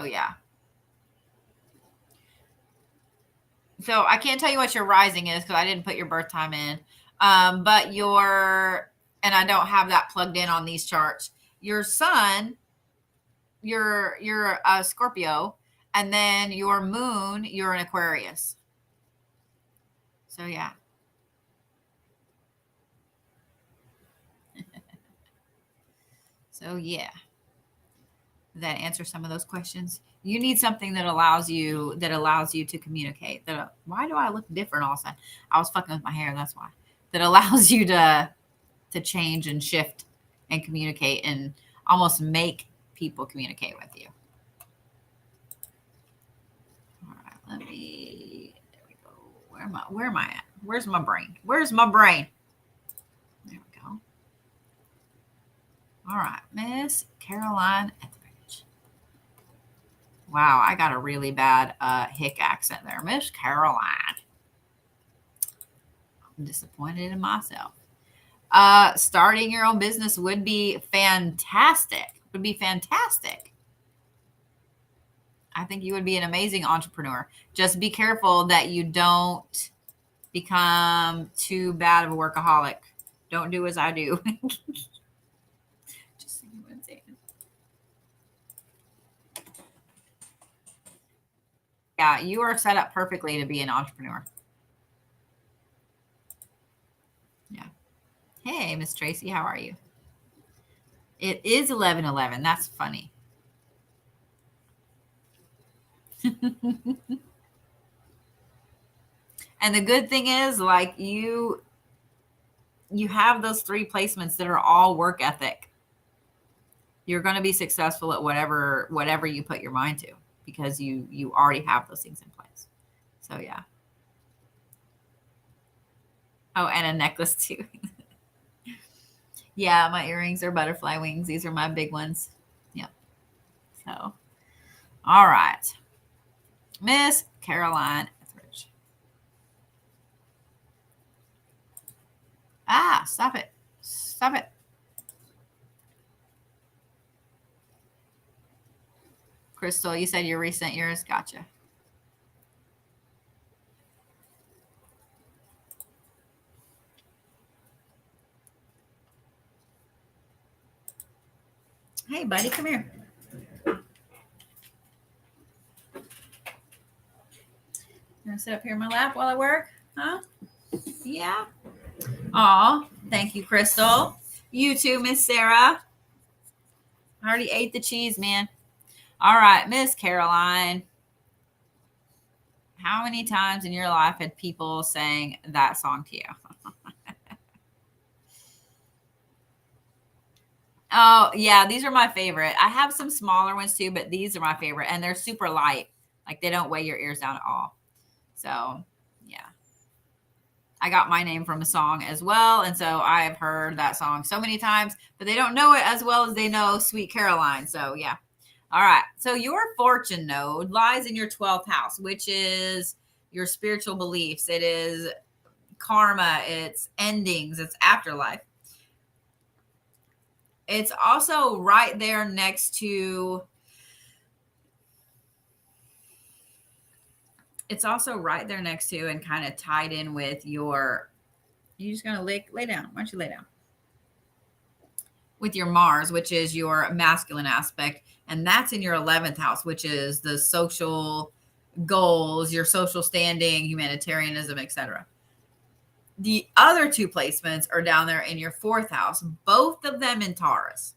yeah. So I can't tell you what your rising is because I didn't put your birth time in. But and I don't have that plugged in on these charts. Your sun, you're a Scorpio, and then your moon, you're an Aquarius. So yeah. So yeah. That answers some of those questions. You need something that allows you to communicate. Why do I look different all of a sudden? I was fucking with my hair, that's why. That allows you to change and shift and communicate and almost make people communicate with you. All right, there we go. Where am I at? Where's my brain? There we go. All right, Miss Caroline Etheridge. Wow, I got a really bad hick accent there. Miss Caroline. I'm disappointed in myself. Starting your own business would be fantastic. I think you would be an amazing entrepreneur. Just be careful that you don't become too bad of a workaholic. Don't do as I do. Just saying what I'm saying. Yeah, you are set up perfectly to be an entrepreneur. Yeah. Hey, Miss Tracy, how are you? It is 11:11. That's funny. And the good thing is, like, you have those 3 placements that are all work ethic. You're going to be successful at whatever you put your mind to because you already have those things in place. So yeah. Oh, and a necklace too. Yeah, my earrings are butterfly wings. These are my big ones. Yep. So, all right. Miss Caroline Etheridge. Ah, stop it. Stop it. Crystal, you said your recent years. Gotcha. Hey, buddy, come here. You want to sit up here in my lap while I work? Huh? Yeah. Aw, thank you, Crystal. You too, Miss Sarah. I already ate the cheese, man. All right, Miss Caroline. How many times in your life had people sang that song to you? Oh, yeah, these are my favorite. I have some smaller ones too, but these are my favorite. And they're super light. Like they don't weigh your ears down at all. So, yeah. I got my name from a song as well. And so I have heard that song so many times, but they don't know it as well as they know Sweet Caroline. So, yeah. All right. So, your fortune node lies in your 12th house, which is your spiritual beliefs. It is karma, it's endings, it's afterlife. It's also right there next to and kind of tied in with your, you're just going to lay down. Why don't you lay down? With your Mars, which is your masculine aspect. And that's in your 11th house, which is the social goals, your social standing, humanitarianism, etc. The other 2 placements are down there in your 4th house, both of them in Taurus.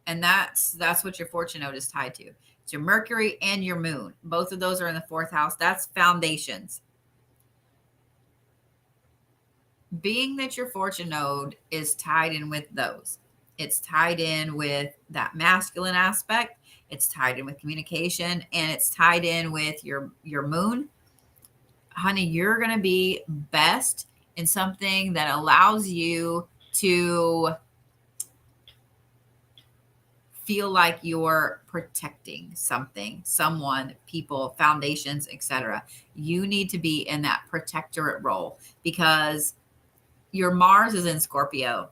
And that's what your fortune node is tied to. It's your Mercury and your moon. Both of those are in the 4th house. That's foundations. Being that your fortune node is tied in with those, it's tied in with that masculine aspect, it's tied in with communication, and it's tied in with your moon. Honey, you're going to be best in something that allows you to feel like you're protecting something, someone, people, foundations, etc. You need to be in that protectorate role because your Mars is in Scorpio.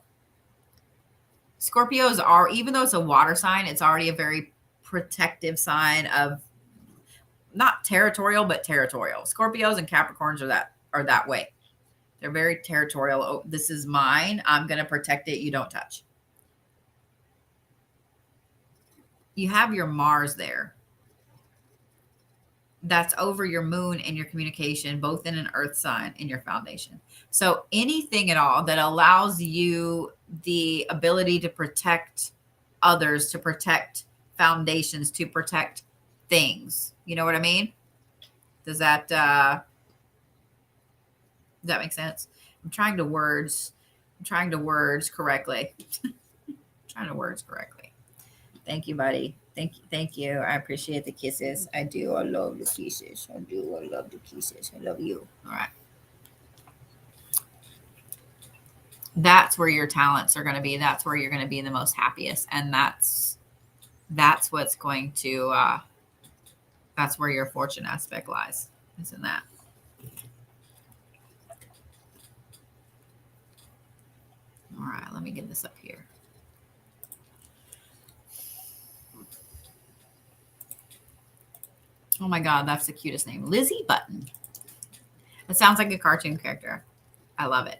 Scorpios are, even though it's a water sign, it's already a very protective sign of not territorial, but territorial. Scorpios and Capricorns are that way. They're very territorial. Oh, this is mine. I'm going to protect it. You don't touch. You have your Mars there. That's over your moon and your communication, both in an earth sign in your foundation. So anything at all that allows you the ability to protect others, to protect foundations, to protect things. You know what I mean? Does that make sense? I'm trying to words correctly. Thank you, buddy. Thank you. I appreciate the kisses. I do. I love the kisses. I love the kisses. I love you. All right. That's where your talents are going to be. That's where you're going to be the most happiest. And that's what's going to, that's where your fortune aspect lies. Isn't that? All right. Let me get this up here. Oh my God, that's the cutest name. Lizzy Button. It sounds like a cartoon character. I love it.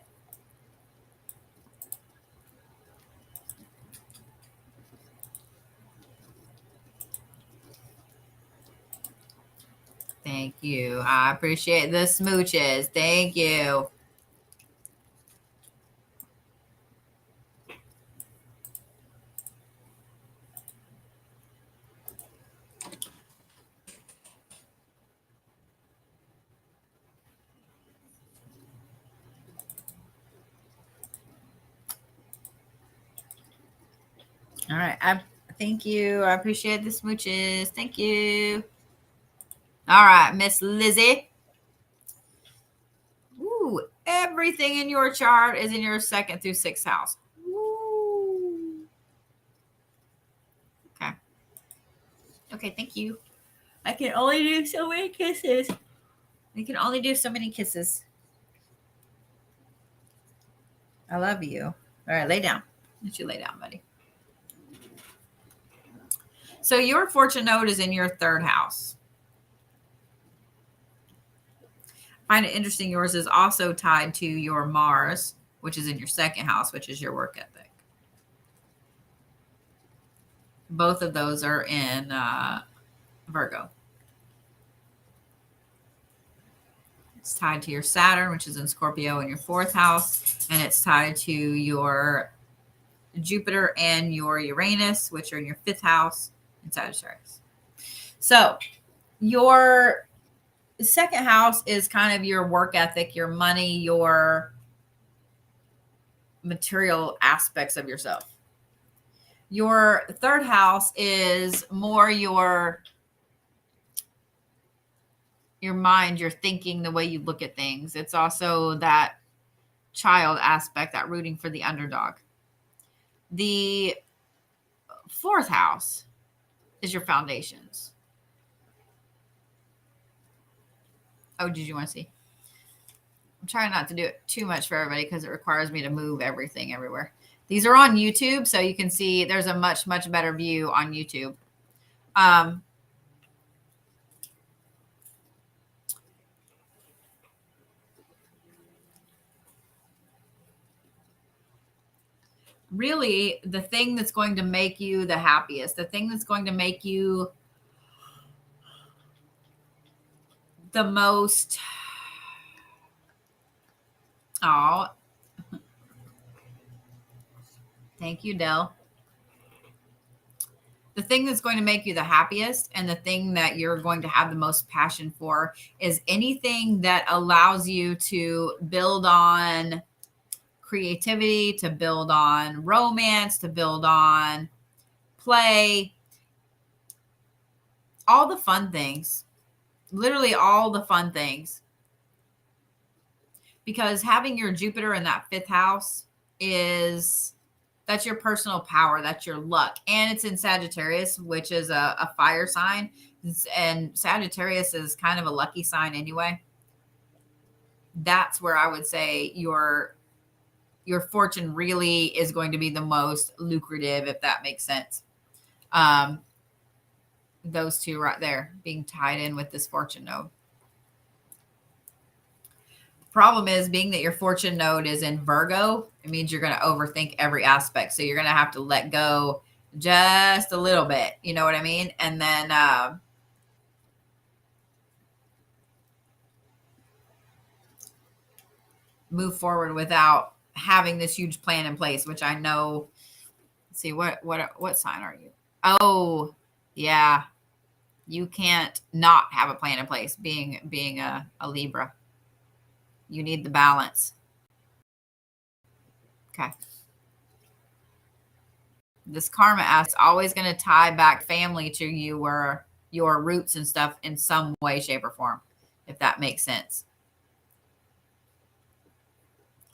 Thank you. I appreciate the smooches. Thank you. All right. Thank you. I appreciate the smooches. Thank you. All right, Miss Lizzy. Ooh, everything in your chart is in your 2nd through 6th house. Ooh. Okay. Okay, thank you. I can only do so many kisses. I can only do so many kisses. I love you. All right, lay down. Let you lay down, buddy. So your fortune node is in your 3rd house. I find it interesting. Yours is also tied to your Mars, which is in your 2nd house, which is your work ethic. Both of those are in Virgo. It's tied to your Saturn, which is in Scorpio in your 4th house. And it's tied to your Jupiter and your Uranus, which are in your 5th house in Sagittarius. So your 2nd house is kind of your work ethic, your money, your material aspects of yourself. Your 3rd house is more your mind, your thinking, the way you look at things. It's also that child aspect, that rooting for the underdog. The 4th house is your foundations. Oh, did you want to see? I'm trying not to do it too much for everybody because it requires me to move everything everywhere. These are on YouTube, so you can see there's a much, much better view on YouTube. Really, the thing that's going to make you the happiest, the thing that's going to make you the most, oh, thank you, Dell. The thing that's going to make you the happiest and the thing that you're going to have the most passion for is anything that allows you to build on creativity, to build on romance, to build on play, all the fun things, literally all the fun things. Because having your Jupiter in that 5th house that's your personal power. That's your luck. And it's in Sagittarius, which is a fire sign. And Sagittarius is kind of a lucky sign anyway. That's where I would say your fortune really is going to be the most lucrative, if that makes sense. those two right there being tied in with this fortune node. Problem is, being that your fortune node is in Virgo, it means you're going to overthink every aspect. So you're going to have to let go just a little bit. You know what I mean? And then move forward without having this huge plan in place, which I know. Let's see, what sign are you? Oh, yeah. You can't not have a plan in place being a Libra. You need the balance. Okay. This karma ask always going to tie back family to you or your roots and stuff in some way, shape, or form, if that makes sense.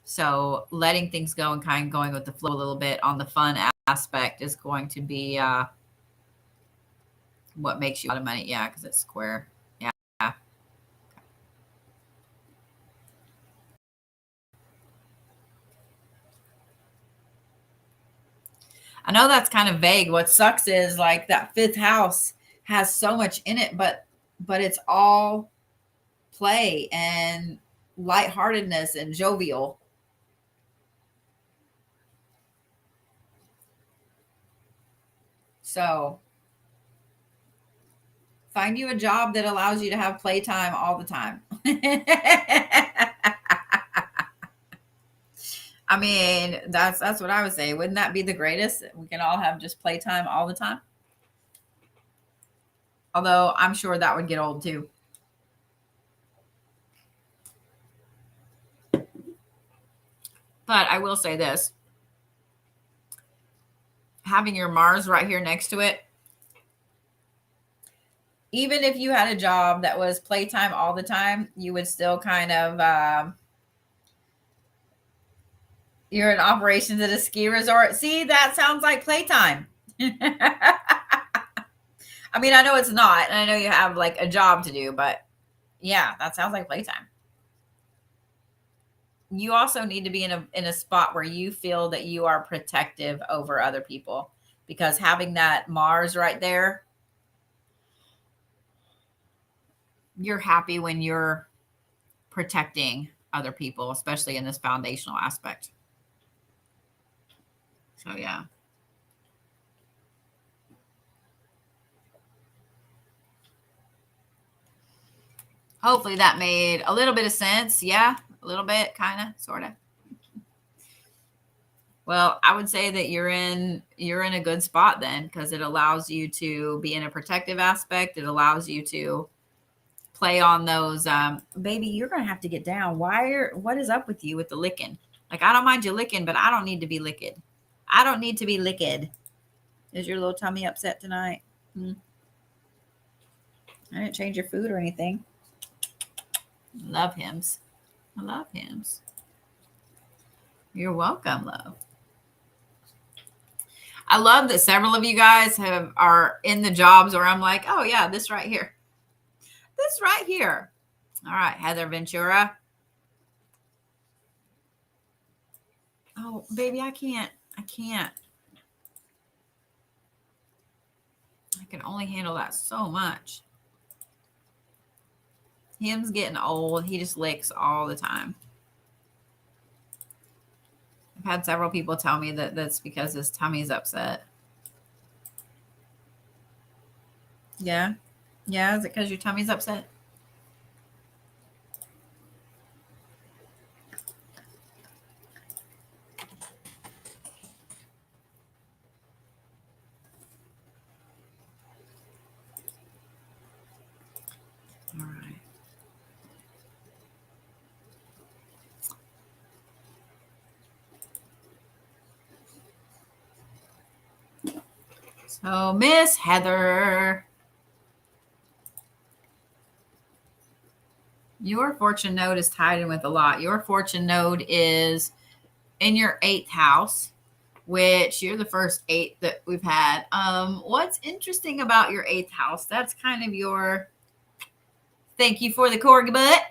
So letting things go and kind of going with the flow a little bit on the fun aspect is going to be what makes you a lot of money. Yeah, because it's square. Yeah. I know that's kind of vague. What sucks is like that fifth house has so much in it, but it's all play and lightheartedness and jovial. So find you a job that allows you to have playtime all the time. I mean, that's what I would say. Wouldn't that be the greatest? We can all have just playtime all the time. Although I'm sure that would get old too. But I will say this. Having your Mars right here next to it, even if you had a job that was playtime all the time, you would still kind of you're in operations at a ski resort. See, that sounds like playtime. I mean, I know it's not, and I know you have like a job to do, but yeah, that sounds like playtime. You also need to be in a spot where you feel that you are protective over other people, because having that Mars right there, you're happy when you're protecting other people, especially in this foundational aspect. So yeah. Hopefully that made a little bit of sense. Yeah, a little bit, kind of, sort of. Well, I would say that you're in a good spot then, because it allows you to be in a protective aspect. It allows you to play on those. Baby, you're gonna have to get down. What is up with you with the licking? Like, I don't mind you licking, but I don't need to be licked. I don't need to be licked. Is your little tummy upset tonight? I didn't change your food or anything. Love hymns. I love hymns. You're welcome, love. I love that several of you guys are in the jobs where I'm like, oh yeah, this right here. This right here. All right, Heather Ventura. Oh, baby, I can't. I can only handle that so much. Him's getting old. He just licks all the time. I've had several people tell me that that's because his tummy's upset. Yeah. Yeah. Is it because your tummy's upset? All right. So, Miss Heather, your fortune node is tied in with a lot. Your fortune node is in your 8th house, which you're the first 8 that we've had. What's interesting about your 8th house? That's kind of your thank you for the corgi butt.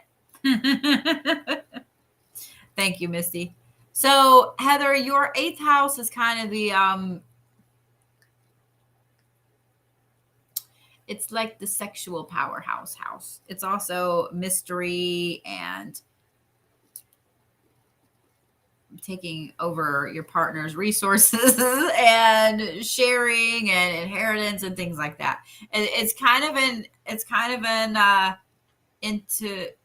Thank you, Misty. So, Heather, your 8th house is kind of the It's like the sexual powerhouse house. It's also mystery and taking over your partner's resources and sharing and inheritance and things like that. It's kind of an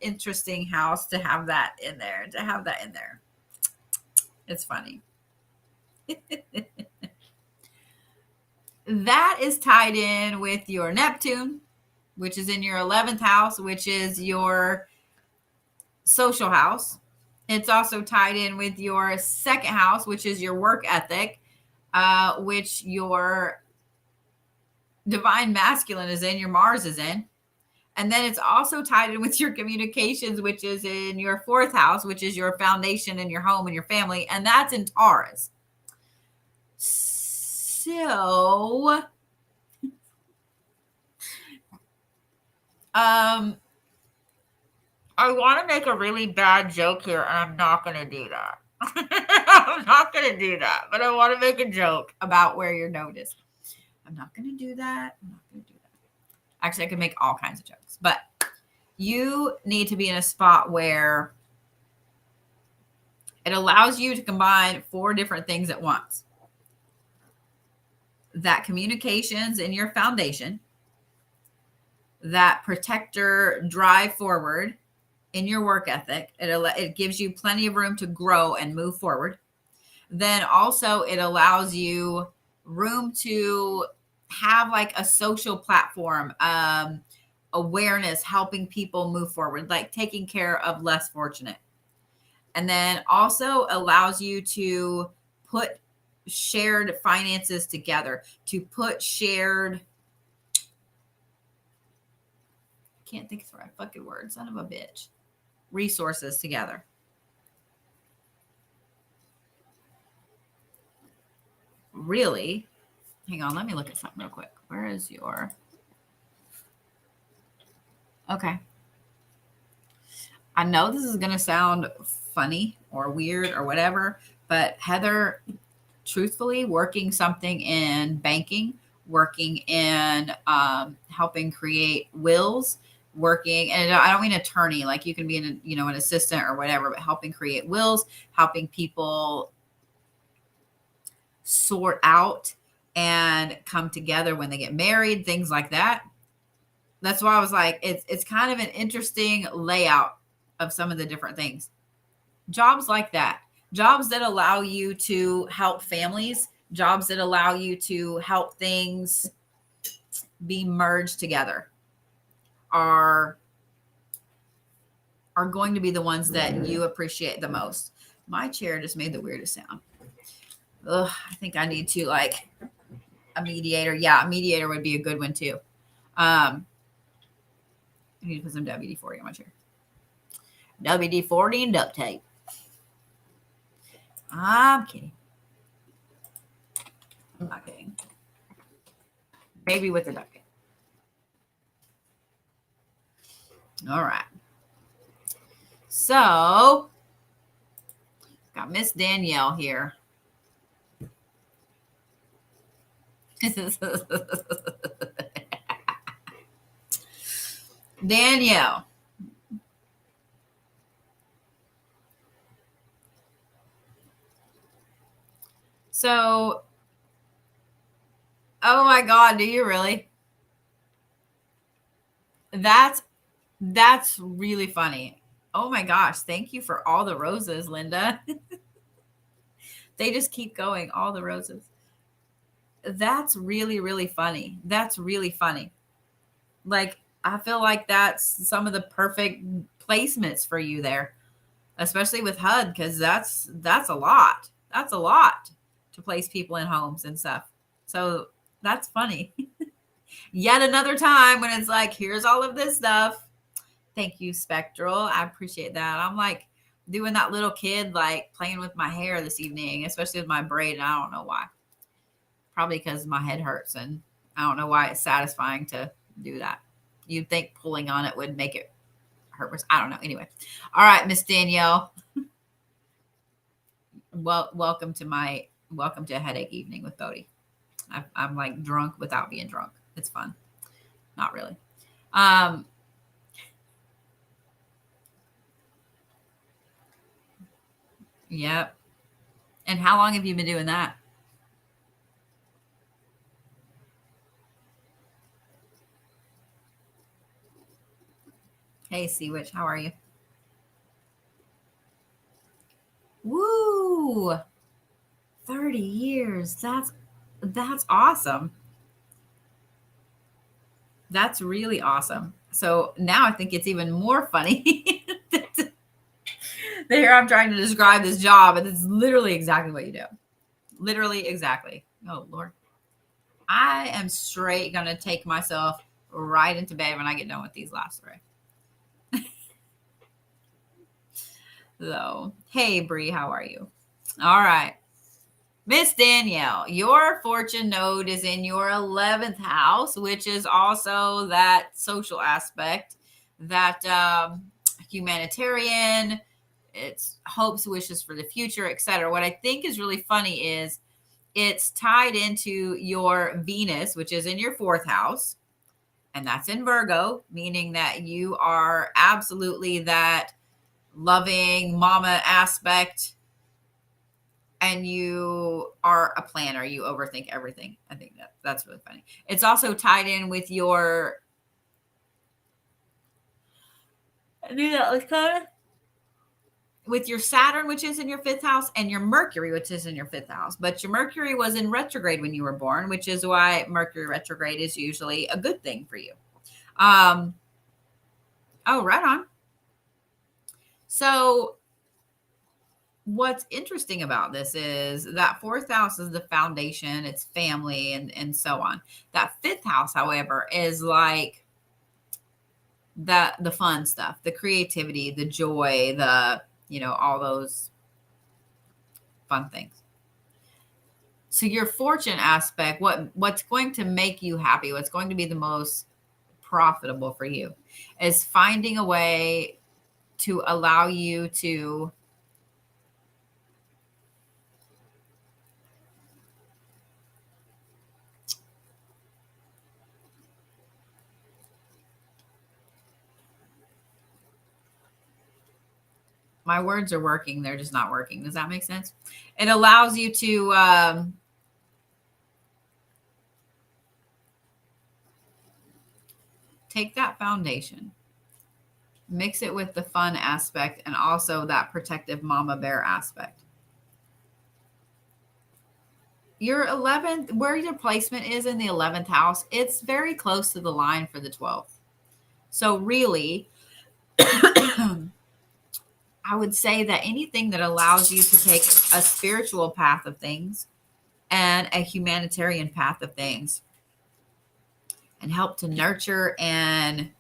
interesting house to have that in there. It's funny. That is tied in with your Neptune, which is in your 11th house, which is your social house. It's also tied in with your second house, which is your work ethic, which your divine masculine is in, your Mars is in. And then it's also tied in with your communications, which is in your fourth house, which is your foundation and your home and your family. And that's in Taurus. So, I want to make a really bad joke here, and I'm not going to do that. I'm not going to do that, but I want to make a joke about where your node is. I'm not going to do that. Actually, I could make all kinds of jokes, but you need to be in a spot where it allows you to combine 4 different things at once. That communications in your foundation, that protector drive forward in your work ethic. It gives you plenty of room to grow and move forward. Then also it allows you room to have like a social platform, awareness, helping people move forward, like taking care of less fortunate. And then also allows you to put shared finances together, to put shared, can't think of the right fucking word, son of a bitch, resources together. Really? Hang on, let me look at something real quick. Where is your... Okay. I know this is going to sound funny or weird or whatever, but Heather, truthfully, working something in banking, working in helping create wills, working, and I don't mean attorney, like you can be an assistant or whatever, but helping create wills, helping people sort out and come together when they get married, things like that. That's why I was like, it's kind of an interesting layout of some of the different things. Jobs like that, jobs that allow you to help families, jobs that allow you to help things be merged together are going to be the ones that you appreciate the most. My chair just made the weirdest sound. Ugh, I think I need to like a mediator. Yeah, a mediator would be a good one too. I need to put some WD-40 on my chair. WD-40 and duct tape. I'm kidding. I'm not kidding. Maybe with the duct tape. All right. So, got Miss Danielle here. Danielle. So, oh my God, do you really? That's really funny. Oh my gosh, thank you for all the roses, Linda. They just keep going, all the roses. That's really, really funny. That's really funny. Like, I feel like that's some of the perfect placements for you there, especially with HUD, because that's a lot. That's a lot to place people in homes and stuff. So that's funny. Yet another time when it's like, here's all of this stuff. Thank you, Spectral. I appreciate that. I'm like doing that little kid, like playing with my hair this evening, especially with my braid. And I don't know why. Probably because my head hurts, and I don't know why it's satisfying to do that. You'd think pulling on it would make it hurt worse. I don't know. Anyway. All right, Miss Danielle. Well, welcome to a headache evening with Bodhi. I'm like drunk without being drunk. It's fun. Not really. Um, yep. And how long have you been doing that? Hey, Sea Witch, how are you? Woo! 30 years. That's awesome. That's really awesome. So now I think it's even more funny. Here I'm trying to describe this job, and it's literally exactly what you do. Literally exactly. Oh Lord. I am straight gonna take myself right into bed when I get done with these last three. So, hey Bree, how are you? All right. Miss Danielle, your fortune node is in your 11th house, which is also that social aspect, that humanitarian, it's hopes, wishes for the future, etc. What I think is really funny is it's tied into your Venus, which is in your 4th house, and that's in Virgo, meaning that you are absolutely that loving mama aspect, and you are a planner. You overthink everything. I think that's really funny. It's also tied in with your, I knew that was coming, with your Saturn, which is in your 5th house, and your Mercury, which is in your 5th house. But your Mercury was in retrograde when you were born, which is why Mercury retrograde is usually a good thing for you. Oh, right on. So what's interesting about this is that 4th house is the foundation, it's family, and so on. That 5th house, however, is like the fun stuff, the creativity, the joy, the, all those fun things. So your fortune aspect, what's going to make you happy, what's going to be the most profitable for you, is finding a way to allow you to my words are working, they're just not working. Does that make sense? It allows you to take that foundation, mix it with the fun aspect, and also that protective mama bear aspect. Your 11th, where your placement is in the 11th house, it's very close to the line for the 12th. So really, I would say that anything that allows you to take a spiritual path of things and a humanitarian path of things and help to nurture and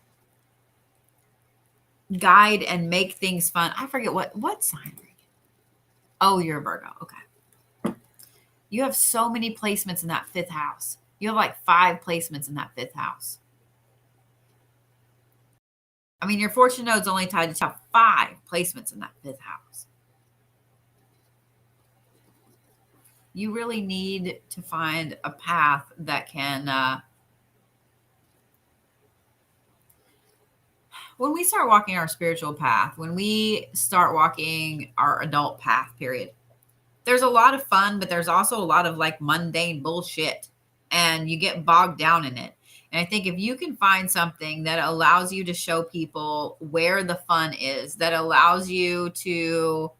guide and make things fun. I forget what sign are you? Oh, you're a Virgo. Okay. You have so many placements in that 5th house. You have like 5 placements in that 5th house. I mean, your fortune node's only tied to top 5 placements in that 5th house. You really need to find a path that can, when we start walking our spiritual path, when we start walking our adult path, period, there's a lot of fun, but there's also a lot of like mundane bullshit, and you get bogged down in it. And I think if you can find something that allows you to show people where the fun is, that allows you to,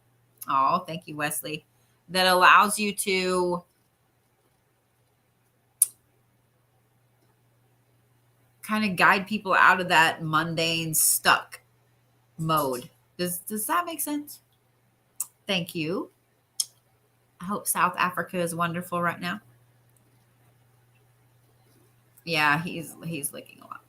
oh, thank you, Wesley, that allows you to kind of guide people out of that mundane stuck mode. Does that make sense? Thank you. I hope South Africa is wonderful right now. Yeah, he's licking a lot.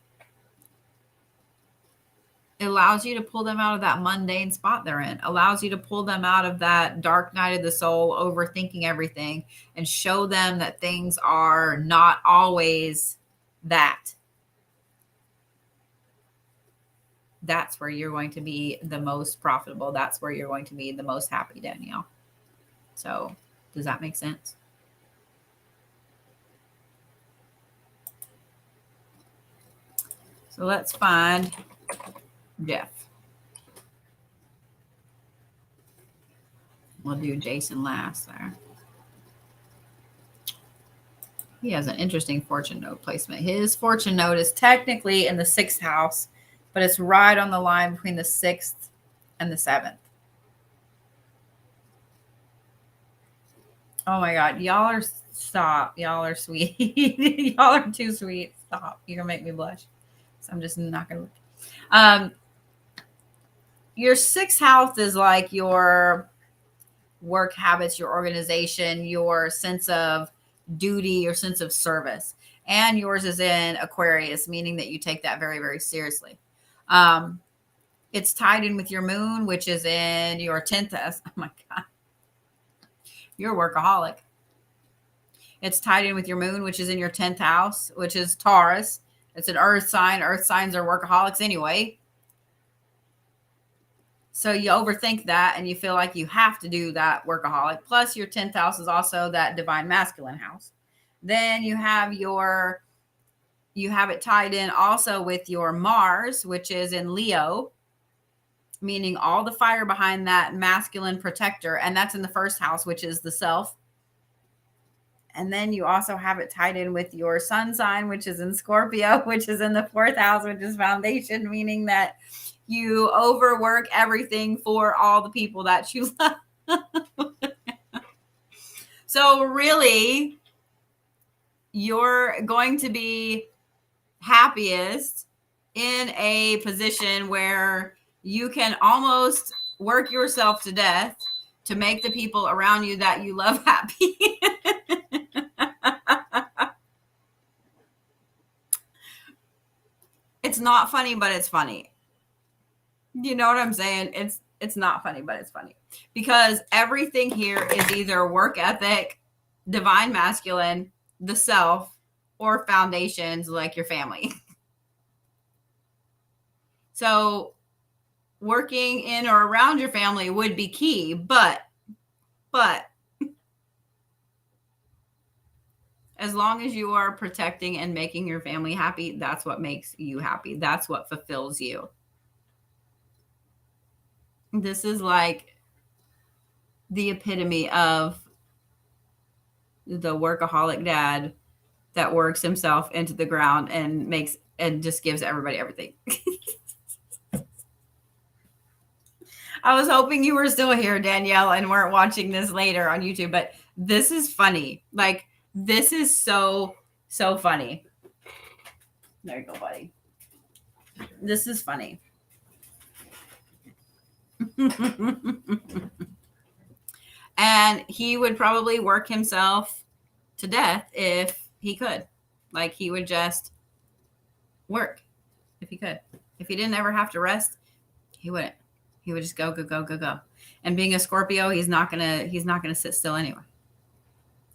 It allows you to pull them out of that mundane spot they're in, allows you to pull them out of that dark night of the soul, overthinking everything, and show them that things are not always that. That's where you're going to be the most profitable. That's where you're going to be the most happy, Danielle. So, does that make sense? So let's find Jeff. We'll do Jason last there. He has an interesting fortune node placement. His fortune node is technically in the 6th house, but it's right on the line between the 6th and the 7th. Oh my God. Y'all are stop. Y'all are sweet. Y'all are too sweet. Stop. You're going to make me blush. So I'm just not going to. Your 6th house is like your work habits, your organization, your sense of duty, your sense of service. And yours is in Aquarius, meaning that you take that very, very seriously. It's tied in with your moon, which is in your 10th house. Oh my God. You're a workaholic. It's tied in with your moon, which is in your 10th house, which is Taurus. It's an earth sign. Earth signs are workaholics anyway. So you overthink that and you feel like you have to do that workaholic. Plus your 10th house is also that divine masculine house. Then you have it tied in also with your Mars, which is in Leo, meaning all the fire behind that masculine protector. And that's in the 1st house, which is the self. And then you also have it tied in with your sun sign, which is in Scorpio, which is in the 4th house, which is foundation, meaning that you overwork everything for all the people that you love. So really, you're going to be happiest in a position where you can almost work yourself to death to make the people around you that you love happy. It's not funny, but it's funny. You know what I'm saying? It's not funny, but it's funny. Because everything here is either work ethic, divine masculine, the self, or foundations like your family. So working in or around your family would be key, but as long as you are protecting and making your family happy, that's what makes you happy. That's what fulfills you. This is like the epitome of the workaholic dad that works himself into the ground and just gives everybody everything. I was hoping you were still here, Danielle, and weren't watching this later on YouTube, but this is funny. Like, this is so funny. There you go, buddy. This is funny. And he would probably work himself to death if he could. Like, he would just work if he could. If he didn't ever have to rest, he wouldn't. He would just go. And being a Scorpio, he's not gonna sit still anyway.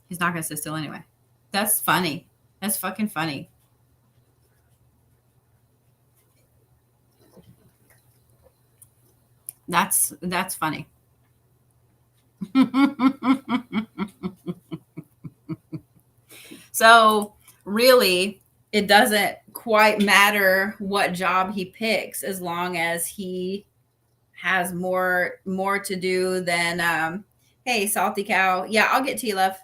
He's not gonna sit still anyway. That's funny. That's fucking funny. That's funny. So really, it doesn't quite matter what job he picks as long as he has more to do than hey, salty cow. Yeah, I'll get tea, love.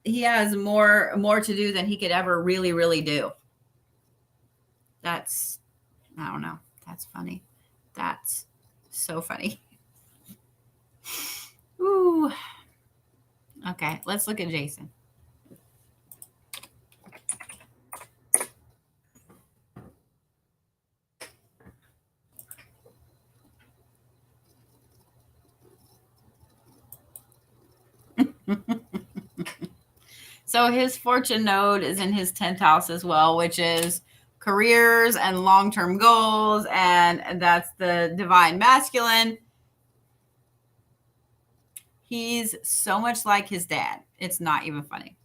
He has more to do than he could ever really do. That's, I don't know. That's funny. That's so funny. Ooh. Okay, let's look at Jason. So his fortune node is in his 10th house as well, which is careers and long-term goals. And that's the divine masculine. He's so much like his dad. It's not even funny.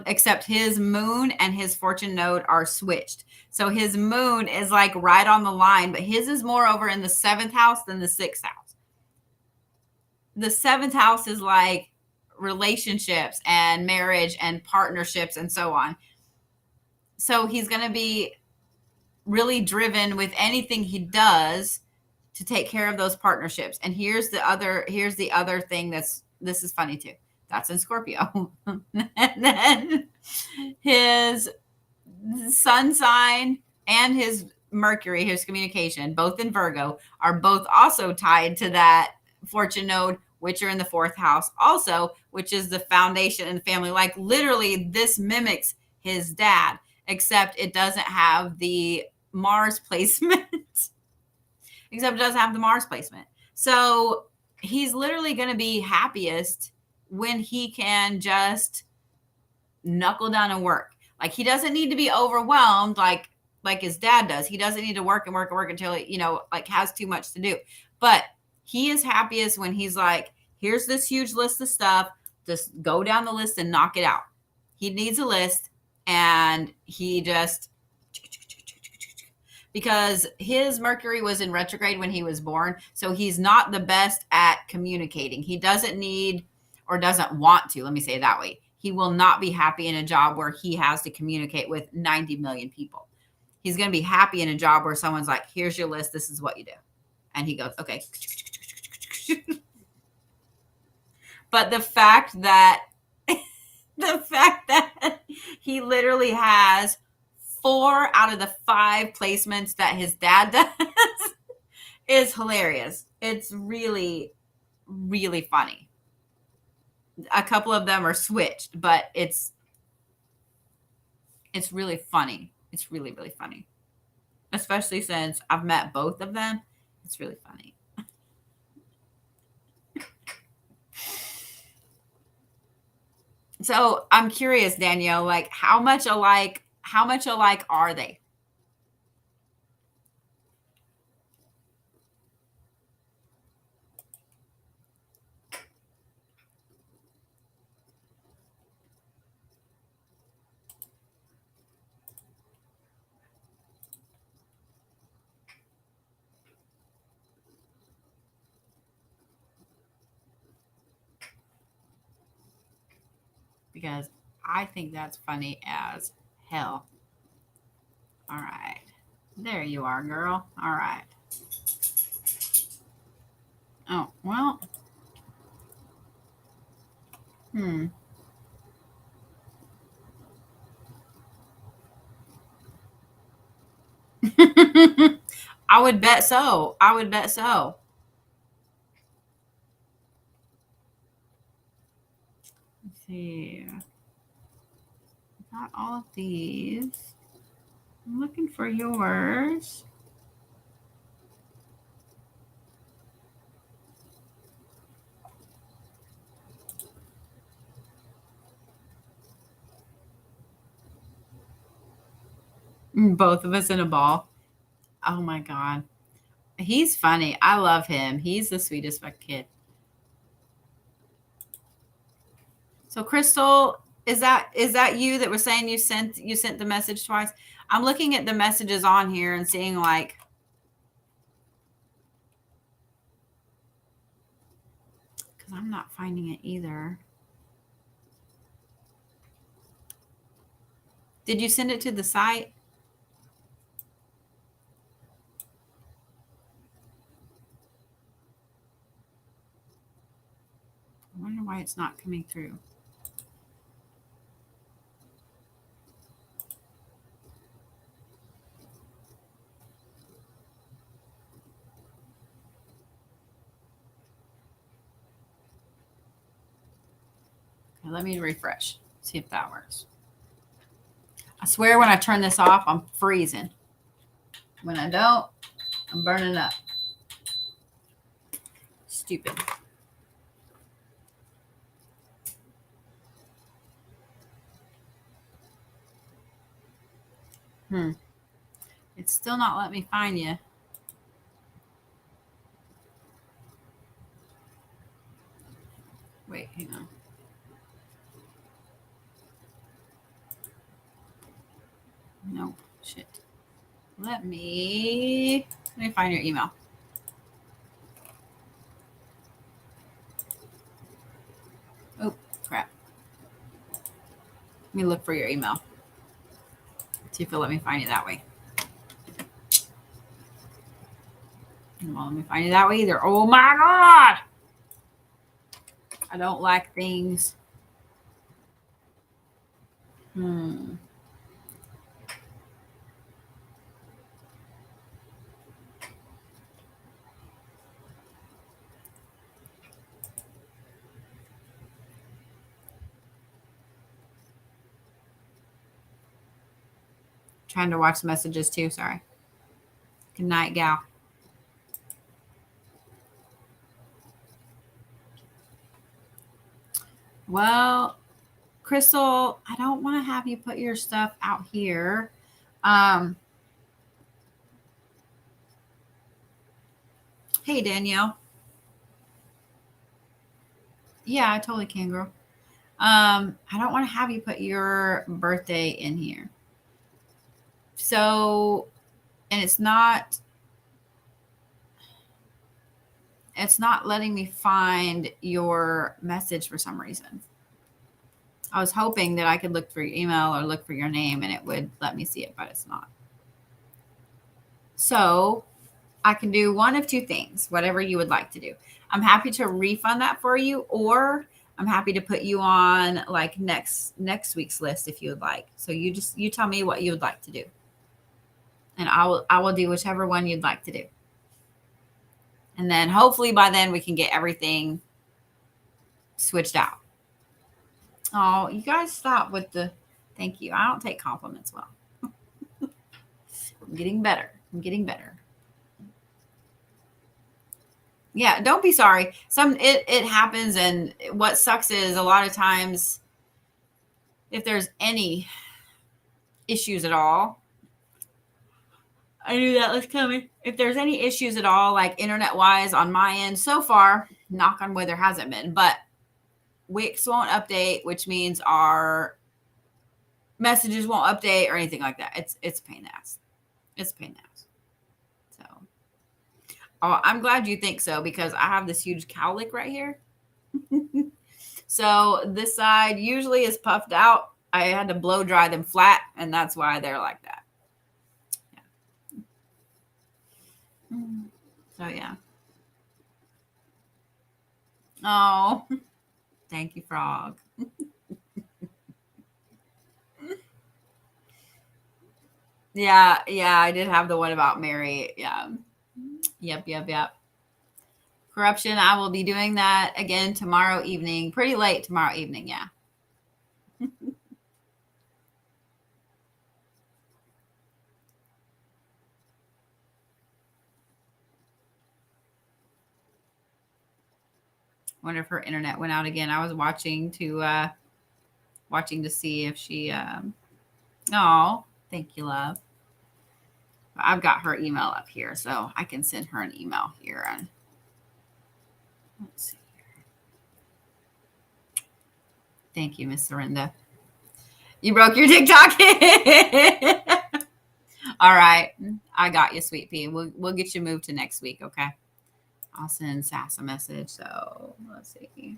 Except his moon and his fortune node are switched. So his moon is like right on the line, but his is more over in the 7th house than the 6th house. The 7th house is like relationships and marriage and partnerships and so on. So he's going to be really driven with anything he does to take care of those partnerships. And here's the other thing this is funny too. That's in Scorpio. And then his sun sign and his Mercury, his communication, both in Virgo, are both also tied to that fortune node, which are in the 4th house also, which is the foundation and family. Like literally this mimics his dad, except it doesn't have the Mars placement. Except it doesn't have the Mars placement. So he's literally going to be happiest when he can just knuckle down and work. Like he doesn't need to be overwhelmed like his dad does. He doesn't need to work and work and work until he, you know, like has too much to do. But he is happiest when he's like, here's this huge list of stuff. Just go down the list and knock it out. He needs a list, and he just, because his Mercury was in retrograde when he was born. So he's not the best at communicating. He doesn't need or doesn't want to, let me say it that way. He will not be happy in a job where he has to communicate with 90 million people. He's going to be happy in a job where someone's like, here's your list. This is what you do. And he goes, okay. But the fact that he literally has 4 out of the 5 placements that his dad does is hilarious. It's really, really funny. A couple of them are switched, but it's really funny. It's really, really funny. Especially since I've met both of them. It's really funny. So I'm curious, Danielle, like how much alike are they? Because I think that's funny as hell. All right. There you are, girl. All right. Oh, well. I would bet so. Let's see. Not all of these. I'm looking for yours. Both of us in a ball. Oh my God. He's funny. I love him. He's the sweetest kid. So Crystal, is that you that was saying you sent the message twice? I'm looking at the messages on here and seeing like, because I'm not finding it either. Did you send it to the site? I wonder why it's not coming through. Okay, let me refresh. See if that works. I swear when I turn this off, I'm freezing. When I don't, I'm burning up. Stupid. It's still not letting me find you. Wait, hang on. Nope. Shit. Let me find your email. Oh, crap. Let me look for your email. See if it'll let me find you that way. Well, let me find it that way either. Oh my God. I don't like things. Trying to watch messages too. Sorry. Good night, gal. Well, Crystal, I don't want to have you put your stuff out here. Hey, Danielle. Yeah, I totally can, girl. I don't want to have you put your birthday in here. So, and it's not letting me find your message for some reason. I was hoping that I could look for your email or look for your name and it would let me see it, but it's not. So I can do one of two things, whatever you would like to do. I'm happy to refund that for you, or I'm happy to put you on like next week's list if you would like. So you tell me what you would like to do. And I will do whichever one you'd like to do. And then hopefully by then we can get everything switched out. Oh, you guys stop with the thank you. I don't take compliments well. I'm getting better. Yeah, don't be sorry. It happens, and what sucks is a lot of times if there's any issues at all, I knew that was coming. If there's any issues at all, like internet wise on my end, so far, knock on wood, there hasn't been, but Wix won't update, which means our messages won't update or anything like that. It's a pain in the ass. It's a pain in the ass. So, oh, I'm glad you think so because I have this huge cowlick right here. So this side usually is puffed out. I had to blow dry them flat, and that's why they're like that. Yeah. So yeah. Oh, thank you, Frog. Yeah, I did have the one about Mary. Yeah. Yep. Corruption. I will be doing that again tomorrow evening. Pretty late tomorrow evening. Yeah. Wonder if her internet went out again. I was watching to see if she. Oh, thank you, love. I've got her email up here, so I can send her an email here. And let's see. Thank you, Miss Serinda. You broke your TikTok. All right, I got you, sweet pea. We'll get you moved to next week, okay? I'll send Sass a message. So let's see.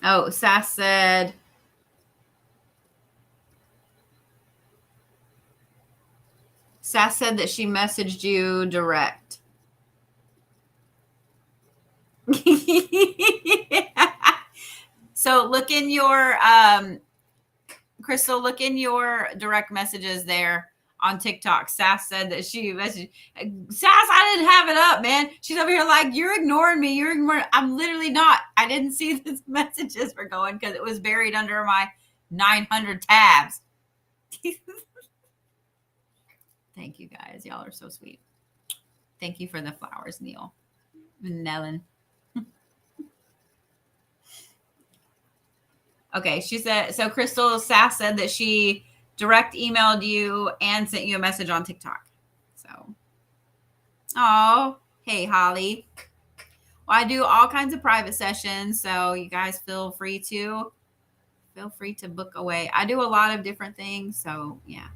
Oh, Sass said. Sass said that she messaged you direct. So look in your Crystal, look in your direct messages there on TikTok. Sass said that she messaged. Sass, I didn't have it up, man. She's over here like, you're ignoring me. You're ignoring. I'm literally not. I didn't see the messages were going because it was buried under my 900 tabs. Thank you guys. Y'all are so sweet. Thank you for the flowers, Neil. And Nellen. Okay, she said, so Crystal Sass said that she direct emailed you and sent you a message on TikTok. So, oh, hey, Holly. Well, I do all kinds of private sessions, so you guys feel free to book away. I do a lot of different things, so yeah.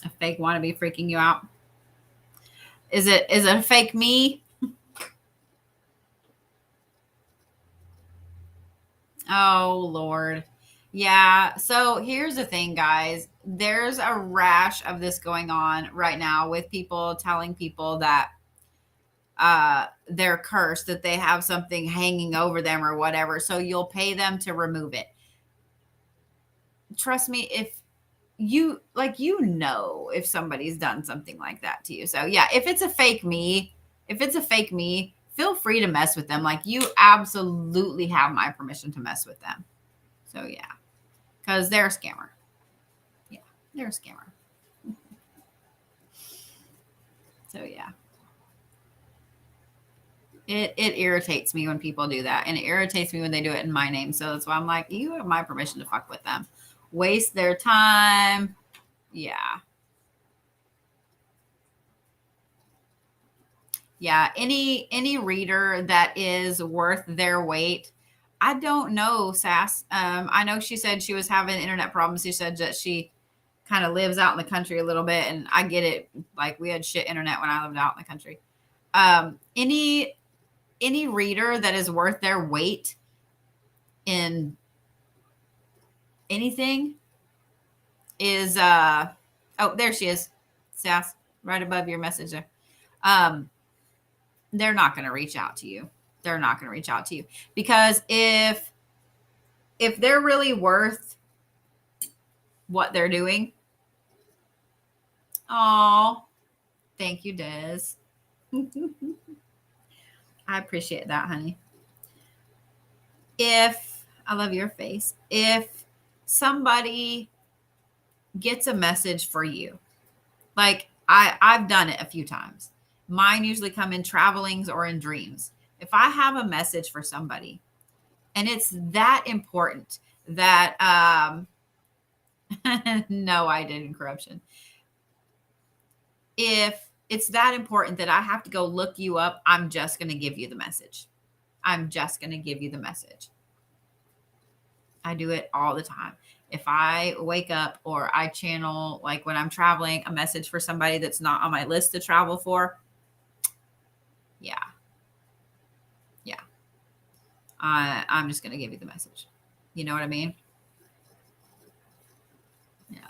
A fake wannabe freaking you out. Is it a fake me? Oh, Lord. Yeah. So here's the thing, guys. There's a rash of this going on right now with people telling people that they're cursed, that they have something hanging over them or whatever. So you'll pay them to remove it. Trust me, if you like, if somebody's done something like that to you. So yeah, if it's a fake me, feel free to mess with them. Like, you absolutely have my permission to mess with them. So yeah, because they're a scammer. Yeah, they're a scammer. So yeah. It irritates me when people do that, and it irritates me when they do it in my name. So that's why I'm like, you have my permission to fuck with them, waste their time. Yeah, yeah. Any reader that is worth their weight. I don't know, Sass. I know she said she was having internet problems. She said that she kind of lives out in the country a little bit, and I get it. Like, we had shit internet when I lived out in the country. Any reader that is worth their weight in anything is oh, there she is, Sass, right above your message there. um they're not going to reach out to you. They're not going to reach out to you, because if they're really worth what they're doing. Oh, thank you, Des. I appreciate that, honey. If I love your face, if somebody gets a message for you, like, I've done it a few times. Mine usually come in travelings or in dreams. If I have a message for somebody and it's that important that no, I didn't corruption. If it's that important that I have to go look you up, I'm just going to give you the message. I'm just going to give you the message. I do it all the time. If I wake up or I channel, like when I'm traveling, a message for somebody that's not on my list to travel for, yeah, yeah, I'm just going to give you the message. You know what I mean? Yeah.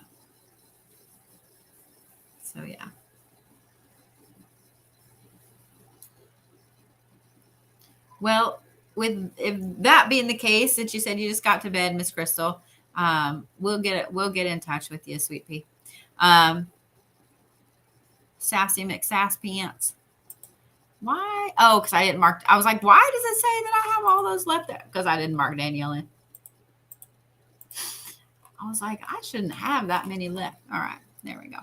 So yeah. Well, with if that being the case, since you said you just got to bed, Miss Crystal, we'll get in touch with you, sweet pea. Um, Sassy McSass pants. Why? Oh, because I didn't mark. I was like, why does it say that I have all those left there? Because I didn't mark Danielle in. I was like, I shouldn't have that many left. All right, there we go.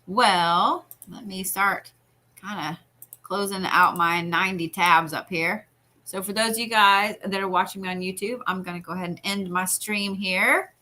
Well, let me start kind of closing out my 90 tabs up here. So for those of you guys that are watching me on YouTube, I'm going to go ahead and end my stream here.